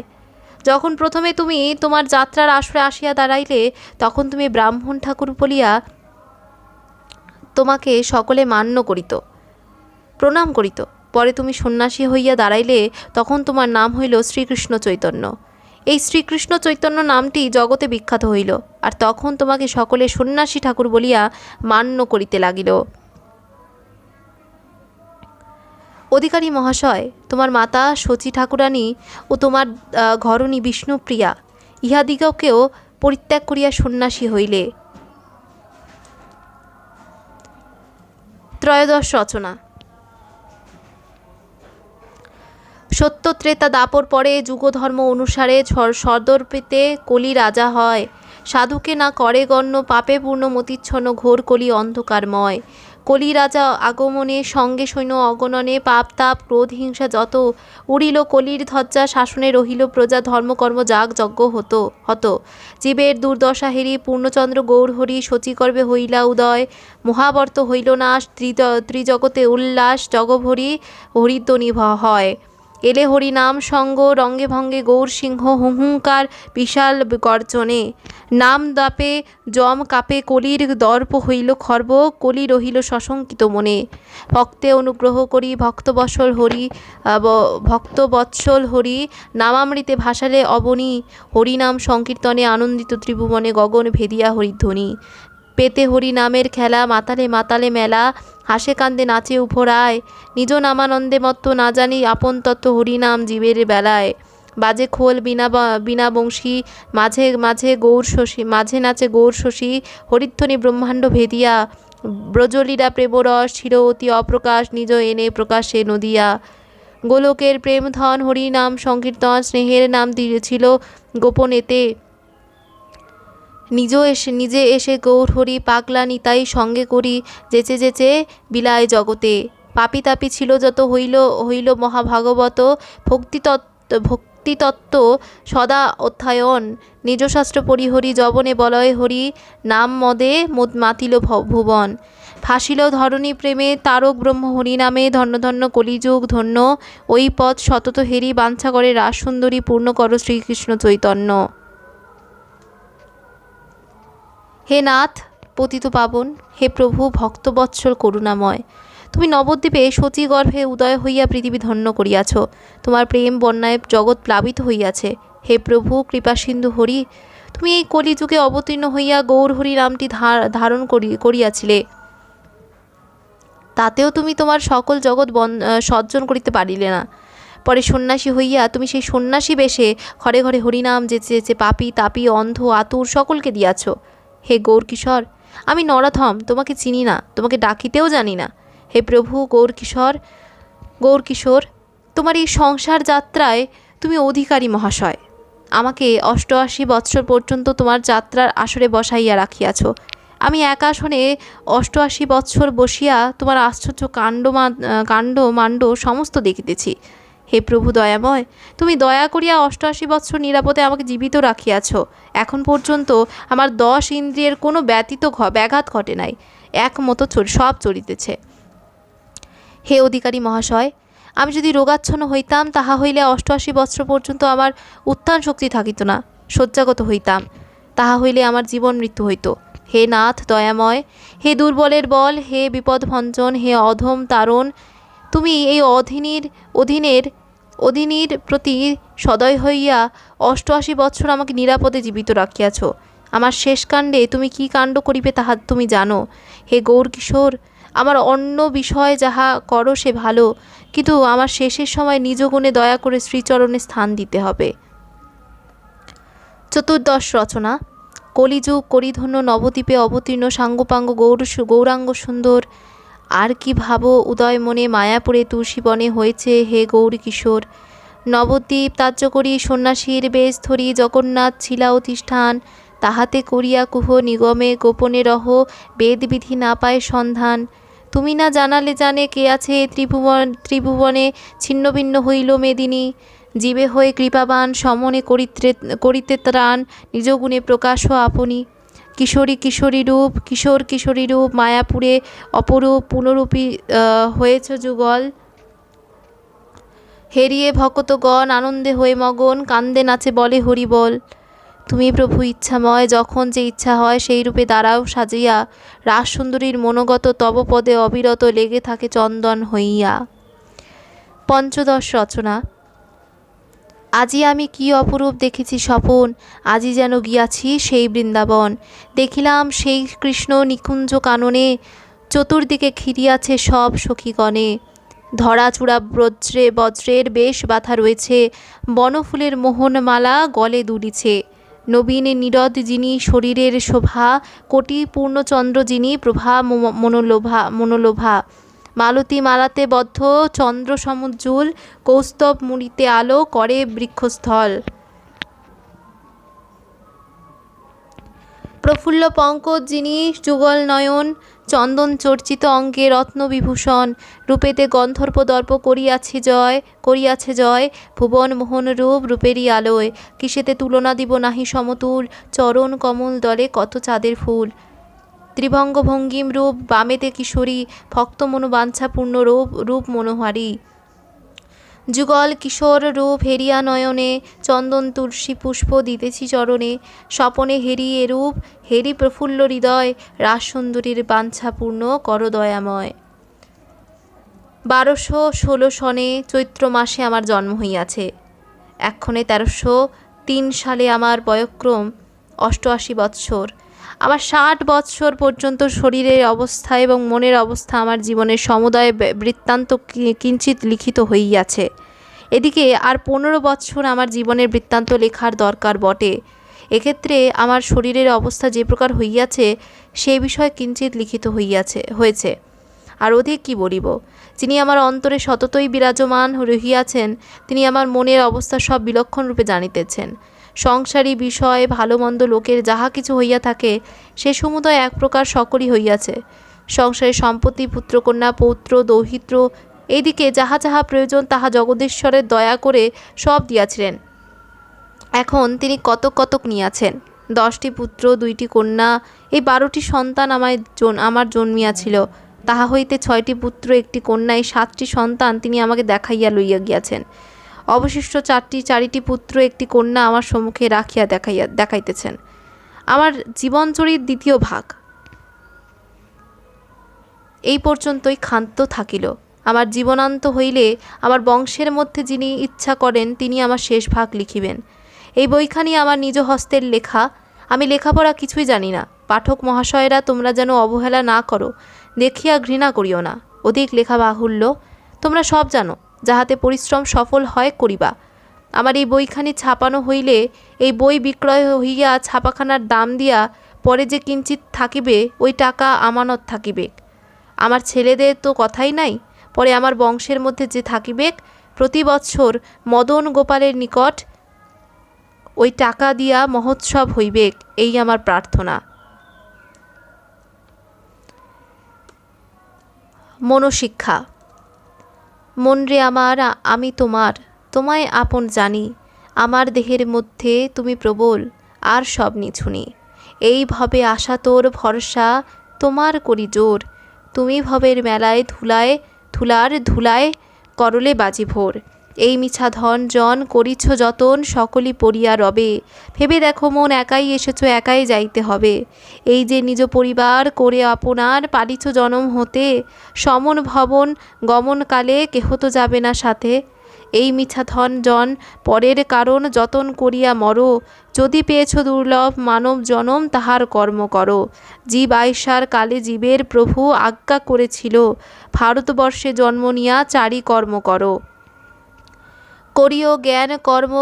যখন প্রথমে তুমি তোমার যাত্রার আসরে আসিয়া দাঁড়াইলে, তখন তুমি ব্রাহ্মণ ঠাকুর বলিয়া তোমাকে সকলে মান্য করিত, প্রণাম করিত। পরে তুমি সন্ন্যাসী হইয়া দাঁড়াইলে, তখন তোমার নাম হইল শ্রীকৃষ্ণ চৈতন্য। এই শ্রীকৃষ্ণ চৈতন্য নামটি জগতে বিখ্যাত হইল, আর তখন তোমাকে সকলে সন্ন্যাসী ঠাকুর বলিয়া মান্য করিতে লাগিল। অধিকারী মহাশয়, তোমার মাতা শচী ঠাকুরানী ও তোমার ঘরণী বিষ্ণুপ্রিয়া ইহাদিগকেও পরিত্যাগ করিয়া সন্ন্যাসী হইলে। ত্রয়োদশ রচনা। সত্য ত্রেতা দাপর পরে যুগধর্ম অনুসারে সদর্পেতে কলি রাজা হয়। সাধুকে না করে গণ্য, পাপে পূর্ণ মতিচ্ছন্ন ঘোর কলি অন্ধকারময়। কলি রাজা আগমনে সঙ্গে সৈন্য অগণনে, পাপ তাপ ক্রোধ হিংসা যত, উড়িল কলির ধ্বজা শাসনে রহিল প্রজা, ধর্মকর্ম যাগ যজ্ঞ হত। জীবের দুর্দশা হেরি পূর্ণচন্দ্র গৌরহরি, শচীগর্ভে হইলা উদয়, মহাবর্ত হইল নাশ, ত্রিজগতে উল্লাস, জগভরি হরিধ্বনি হয়। এলে হরি নাম সঙ্গ, রঙ্গে ভঙ্গে গৌর সিংহ হুঙ্কার বিশাল গর্জনে। নাম দাপে জম কাপে, কলির দর্প হইল খর্ব, কলি রহিল সশঙ্কিত মনে। ভক্তে অনুগ্রহ করি ভক্তবৎসল হরি, নামামৃতে ভাসালে অবনী, হরিনাম সংকীর্তনে আনন্দিত ত্রিভুবনে গগন ভেদিয়া হরিধ্বনি। পেতে হরি নামের খেলা, মাতালে মাতালে মেলা, হাসে কান্দে নাচে উভরায়, নিজ নামানন্দে মত্ত না জানি আপন তত্ত্ব হরিনাম জীবের বেলায়। বাজে খোল বিনা বংশী, মাঝে নাচে গৌর শশী, হরিধ্বনি ব্রহ্মাণ্ড ভেদিয়া, ব্রজলীলা প্রেমরস ছিল অতি অপ্রকাশ, নিজ এনে প্রকাশে নদিয়া। গোলকের প্রেমধন হরিনাম সংকীর্তন, স্নেহের নাম ছিল গোপনেতে, নিজে এসে গৌর হরি পাগলা নিতাই সঙ্গে করি, যেচে বিলায় জগতে। পাপী তাপী ছিল যত হইল মহাভাগবত, ভক্তি ভক্তিতত্ত্ব সদা অধ্যায়ন, নিজশাস্ত্র পরিহরি যবনে বলয় হরি, নাম মদে মাতিল ভুবন। ভাসিল ধরণী প্রেমে তারক ব্রহ্ম হরি নামে, ধন্য ধন্য কলিযুগ ধন্য, ওই পথ সতত হেরি, বাঞ্ছা করে রাস সুন্দরী পূর্ণ কর শ্রীকৃষ্ণ চৈতন্য। হে নাথ পতিত পাবন, হে প্রভু ভক্তবৎসল করুণাময়, তুমি নবদ্বীপে শচী গর্ভে উদয় হইয়া পৃথিবী ধন্য করিয়াছ। তোমার প্রেম বন্যায় জগৎ প্লাবিত হইয়াছে। হে প্রভু কৃপাসিন্ধু হরি, তুমি এই কলিযুগে অবতীর্ণ হইয়া গৌরহরি নামটি ধারণ করিয়াছিলে। তাতেও তুমি তোমার সকল জগৎ সজ্জন করিতে পারিলে না। পরে সন্ন্যাসী হইয়া তুমি সেই সন্ন্যাসী বেশে ঘরে ঘরে হরিনাম যেচে যেচে পাপী তাপী অন্ধ আতুর সকলকে দিয়াছ। হে গৌরকিশোর, আমি নরাধম, তোমাকে চিনি না, তোমাকে ডাকিতেও জানি না। হে প্রভু গৌরকিশোর, তোমার এই সংসার যাত্রায় তুমি অধিকারী মহাশয়। আমাকে 88 বৎসর পর্যন্ত তোমার যাত্রার আসরে বসাইয়া রাখিয়াছ। আমি এক আসনে 88 বৎসর বসিয়া তোমার আশ্চর্য কাণ্ড সমস্ত দেখিতেছি। হে প্রভু দয়াময়, তুমি দয়া করিয়া 88 বৎসর নিরাপদে আমাকে জীবিত রাখিয়াছ। এখন পর্যন্ত আমার 10 ইন্দ্রিয়ের কোনো ব্যাঘাত ঘটে নাই, একমতো সব চলিতেছে। হে অধিকারী মহাশয়, আমি যদি রোগাচ্ছন্ন হইতাম, তাহা হইলে 88 বৎসর পর্যন্ত আমার উত্থান শক্তি থাকিত না, শয্যাগত হইতাম, তাহা হইলে আমার জীবন মৃত্যু হইত। হে নাথ দয়াময়, হে দুর্বলের বল, হে বিপদভঞ্জন, হে অধম তারণ, তুমি এই অধীনের প্রতি সদয় হইয়া 88 বৎসর আমাকে নিরাপদে জীবিত রাখিয়াছ। আমার শেষ কাণ্ডে তুমি কি কাণ্ড করিবে তাহা তুমি জানো। হে গৌরকিশোর, আমার অন্য বিষয় যাহা করো সে ভালো, কিন্তু আমার শেষের সময় নিজ গুণে দয়া করে শ্রীচরণে স্থান দিতে হবে। চতুর্দশ রচনা। কলিযুগ করিধন্য নবদ্বীপে অবতীর্ণ সাঙ্গপাঙ্গ গৌরাঙ্গ সুন্দর, আর কি ভাবো উদয় মনে মায়াপুরে তুলসীবনে হয়েছে হে গৌরকিশোর। নবদ্বীপ ত্যায্য করি সন্ন্যাসীর বেশ ধরি, জগন্নাথ ছিলা অধিষ্ঠান, তাহাতে করিয়া কুহ নিগমে গোপনে রহ, বেদবিধি না পায় সন্ধান। তুমি না জানালে জানে কে আছে ত্রিভুবনে, ছিন্ন ভিন্ন হইল মেদিনী, জীবে হয়ে কৃপাবান সমনে করিতে ত্রাণ, নিজ গুণে প্রকাশ আপনি। কিশোরী রূপ মায়াপুরে অপরূপ পুনরূপী হয়েছ যুগল, হেরিয়ে ভকতগণ আনন্দে হয়ে মগন, কান্দে নাচে বলে হরিবল। তুমি প্রভু ইচ্ছাময়, যখন যে ইচ্ছা হয় সেই রূপে দাঁড়াও সাজিয়া, রাস সুন্দরীর মনোগত তব পদে অবিরত লেগে থাকে চন্দন হইয়া। পঞ্চদশ রচনা। আজি আমি কি অপরূপ দেখেছি স্বপন, আজি যেন গিয়াছি সেই বৃন্দাবন, দেখিলাম সেই কৃষ্ণ নিকুঞ্জ কাননে, চতুর্দিকে ঘিরিয়াছে সব সখীগণে। ধরাচূড়া বজ্রের বেশ বাঁধা রয়েছে, বনফুলের মোহনমালা গলে দুলিছে। নবীন নীরদ যিনি শরীরের শোভা, কোটি পূর্ণচন্দ্র যিনি প্রভা মনোলোভা। মালতী মালাতে বদ্ধ চন্দ্র সমুজ্জ্বল, কৌস্তব মুড়িতে আলো করে বৃক্ষস্থল। প্রফুল্ল পঙ্কজ যিনি যুগল নয়ন, চন্দন চর্চিত অঙ্গে রত্নবিভূষণ, রূপেতে গন্ধর্ব দর্প করিয়াছে জয়, ভুবন মোহন রূপ রূপেরই আলোয়, কিসেতে তুলনা দিব নাহি সমতুল, চরণ কমল দলে কত চাঁদের ফুল। ত্রিভঙ্গ ভঙ্গিম রূপ বামেতে কিশোরী, ভক্ত মনোবাঞ্ছাপূর্ণ রূপ মনোহারী। যুগল কিশোর রূপ হেরিয়া নয়নে, চন্দন তুলসী পুষ্প দিতেছি চরণে, স্বপনে হেরি এরূপ হেরি প্রফুল্ল হৃদয়, রাস সুন্দরীর বাঞ্ছাপূর্ণ কর দয়াময়। 1216 সনে চৈত্র মাসে আমার জন্ম হইয়াছে। এক্ষণে 1303 সালে আমার বয়ঃক্রম 88 বৎসর। আমার 60 বৎসর পর্যন্ত শরীরের অবস্থা এবং মনের অবস্থা আমার জীবনের সমুদয় বৃত্তান্ত কিঞ্চিৎ লিখিত হইয়াছে। এদিকে আর 15 বৎসর আমার জীবনের বৃত্তান্ত লেখার দরকার বটে। এক্ষেত্রে আমার শরীরের অবস্থা যে প্রকার হইয়াছে সে বিষয়ে কিঞ্চিৎ লিখিত হয়েছে। আর অধিক কি বলিব? যিনি আমার অন্তরে সততই বিরাজমান রহিয়াছেন, তিনি আমার মনের অবস্থা সব বিলক্ষণ রূপে জানিতেছেন। সংসারী বিষয় ভালো মন্দ লোকের যাহা কিছু হইয়া থাকে সে সমুদয় এক প্রকার সকলই হইয়াছে। সংসারে সম্পত্তি, পুত্রকন্যা, পৌত্র, দৌহিত্র, এইদিকে যাহা যাহা প্রয়োজন তাহা জগদীশ্বরের দয়া করে সব দিয়াছিলেন। এখন তিনি কতক কতক নিয়াছেন। 10টি পুত্র 2টি কন্যা, এই 12টি সন্তান আমার জন্মিয়াছিল। তাহা হইতে 6টি পুত্র 1টি কন্যা, এই 7টি সন্তান তিনি আমাকে দেখাইয়া লইয়া গিয়াছেন। অবশিষ্ট 4টি পুত্র 1টি কন্যা আমার সম্মুখে রাখিয়া দেখাইতেছেন। আমার জীবনচরিত দ্বিতীয় ভাগ এই পর্যন্তই ক্ষান্ত থাকিল। আমার জীবনান্ত হইলে আমার বংশের মধ্যে যিনি ইচ্ছা করেন তিনি আমার শেষ ভাগ লিখিবেন। এই বইখানি আমার নিজ হস্তের লেখা। আমি লেখাপড়া কিছুই জানি না। পাঠক মহাশয়েরা, তোমরা যেন অবহেলা না করো, দেখিয়া ঘৃণা করিও না। অধিক লেখা বাহুল্য। তোমরা সব জানো, যাহাতে পরিশ্রম সফল হয় করিবা। আমার এই বইখানি ছাপানো হইলে এই বই বিক্রয় হইয়া ছাপাখানার দাম দিয়া পরে যে কিঞ্চিত থাকিবে, ওই টাকা আমানত থাকিবে। আমার ছেলেদের তো কথাই নাই। পরে আমার বংশের মধ্যে যে থাকিবে, প্রতি বৎসর মদন গোপালের নিকট ওই টাকা দিয়া মহোৎসব হইবে, এই আমার প্রার্থনা। মনোশিক্ষা। মন রে আমার, আমি তোমার, তোমায় আপন জানি। আমার দেহের মধ্যে তুমি প্রবল, আর সব নিছুনি। এই ভবে আশা তোর ভরসা, তোমার করি জোর। তুমি ভবের মেলায় ধুলায় করলে বাজি ভোর। এই মিছা ধন জন করিছ যতন, সকলই পড়িয়া রবে। ভেবে দেখো মন, একাই এসেছ, একাই যাইতে হবে। এই যে নিজ পরিবার করে আপনার পালিছ জনম হতে, সমন ভবন গমনকালে কেহ তো যাবে না সাথে। এই মিছা ধন জন পরের কারণ, যতন করিয়া মরো। যদি পেয়েছ দুর্লভ মানব জনম, তাহার কর্ম করো। জীব আয়সার কালে জীবের প্রভু আজ্ঞা করেছিল, ভারতবর্ষে জন্ম নিয়া চারি কর্ম করো। করিও জ্ঞান কর্ম,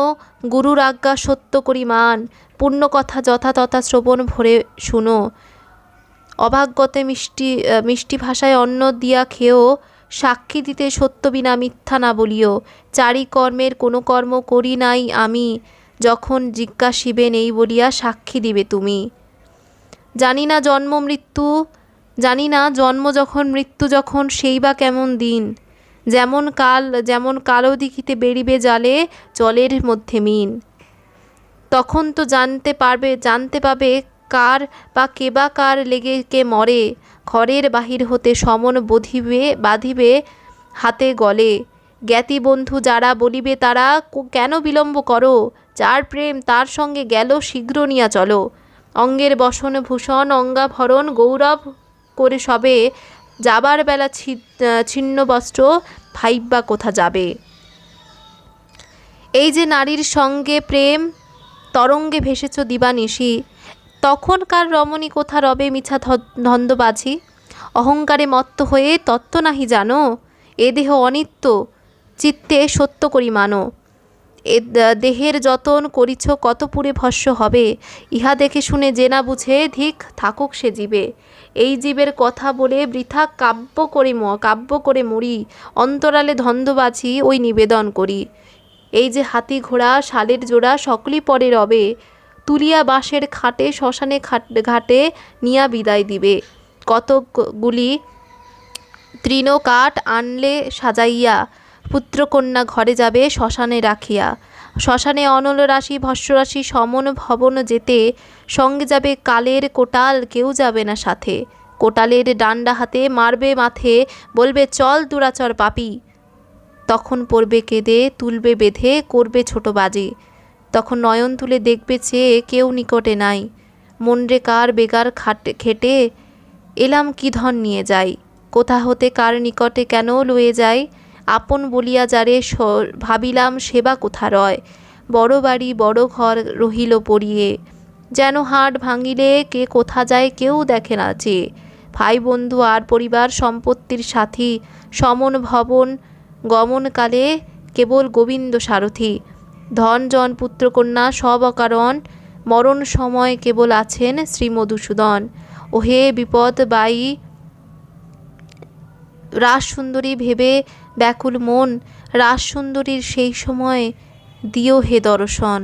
গুরুর আজ্ঞা সত্য করি মান। পূর্ণ কথা যথা তথা শ্রবণ ভরে শুনো। অভাগ্যতে মিষ্টি ভাষায় অন্ন দিয়া খেও, সাক্ষী দিতে সত্য বিনা মিথ্যা না বলিও। চারি কর্মের কোনো কর্ম করি নাই আমি, যখন জিজ্ঞাসিবেন এই বলিয়া সাক্ষী দিবে তুমি। জানি না জন্ম যখন মৃত্যু যখন, সেই বা কেমন দিন। যেমন কালো দিঘিতে বেরিবে জালে, জলের মধ্যে মিন। তখন তো জানতে পাবে কার বা কেবা কার লেগে কে মরে। ঘরের বাহির হতে সমন বাঁধিবে হাতে গলে। জ্ঞাতি বন্ধু যারা বলিবে তারা, কেন বিলম্ব করো। যার প্রেম তার সঙ্গে গেল, শীঘ্র নিয়া চলো। অঙ্গের বসন ভূষণ অঙ্গাভরণ গৌরব করে সবে, যাবার বেলা ছিন্ন বস্ত্র ভাইবা কোথা যাবে। এই যে নারীর সঙ্গে প্রেম তরঙ্গে ভেসেছ দিবানিশি, তখনকার রমণী কোথা রবে মিছা ধন্দবাজি। অহংকারে মত্ত হয়ে তত্ত্ব নাহি জানো, এ দেহ অনিত্য, চিত্তে সত্য করি মানো। এ দেহের যতন করিছ কত পুরে ভস্য হবে। ইহা দেখে শুনে যে না বুঝে, ধিক থাকুক সে জীবে। এই জীবের কথা বলে বৃথা কাব্য করে মরি। অন্তরালে ধন্দবাজি ওই নিবেদন করি। এই যে হাতি ঘোড়া শালের জোড়া, সকলই পরে রবে। তুলিয়া বাঁশের খাটে শ্মশানে ঘাটে নিয়া বিদায় দিবে। কতকগুলি তৃণ কাঠ আনলে সাজাইয়া, পুত্রকন্যা ঘরে যাবে শ্মশানে রাখিয়া। শ্মশানে অনল রাশি ভস্যরাশি সমন ভবন যেতে, সঙ্গে যাবে কালের কোটাল, কেউ যাবে না সাথে। কোটালের ডান্ডা হাতে মারবে মাথে, বলবে চল দুরাচর পাপী। তখন পড়বে কেঁদে, তুলবে বেঁধে, করবে ছোট বাজে। তখন নয়ন তুলে দেখবে চেয়ে, কেউ নিকটে নাই। মন রে কার বেগার খেটে এলাম কি ধন নিয়ে যাই। কোথা হতে কার নিকটে কেন লয়ে যাই। আপন বলিয়া যারে ভাবিলাম, সেবা কোথা রয়। বড় বাড়ি বড় ঘর রহিল পড়িয়ে, যেন হাট ভাঙিলে কে কোথা যায় কেউ দেখে না চেয়ে। ভাই বন্ধু আর পরিবার সম্পত্তির সাথী, সমন ভবন গমনকালে কেবল গোবিন্দ সারথি। ধন জন পুত্রকন্যা সব অকারণ, মরণ সময় কেবল আছেন শ্রী মধুসূদন। ওহে বিপদ বাই রাসসুন্দরী ভেবে ব্যাকুল মন, রাসসুন্দরীর সেই সময় দিও হে দর্শন।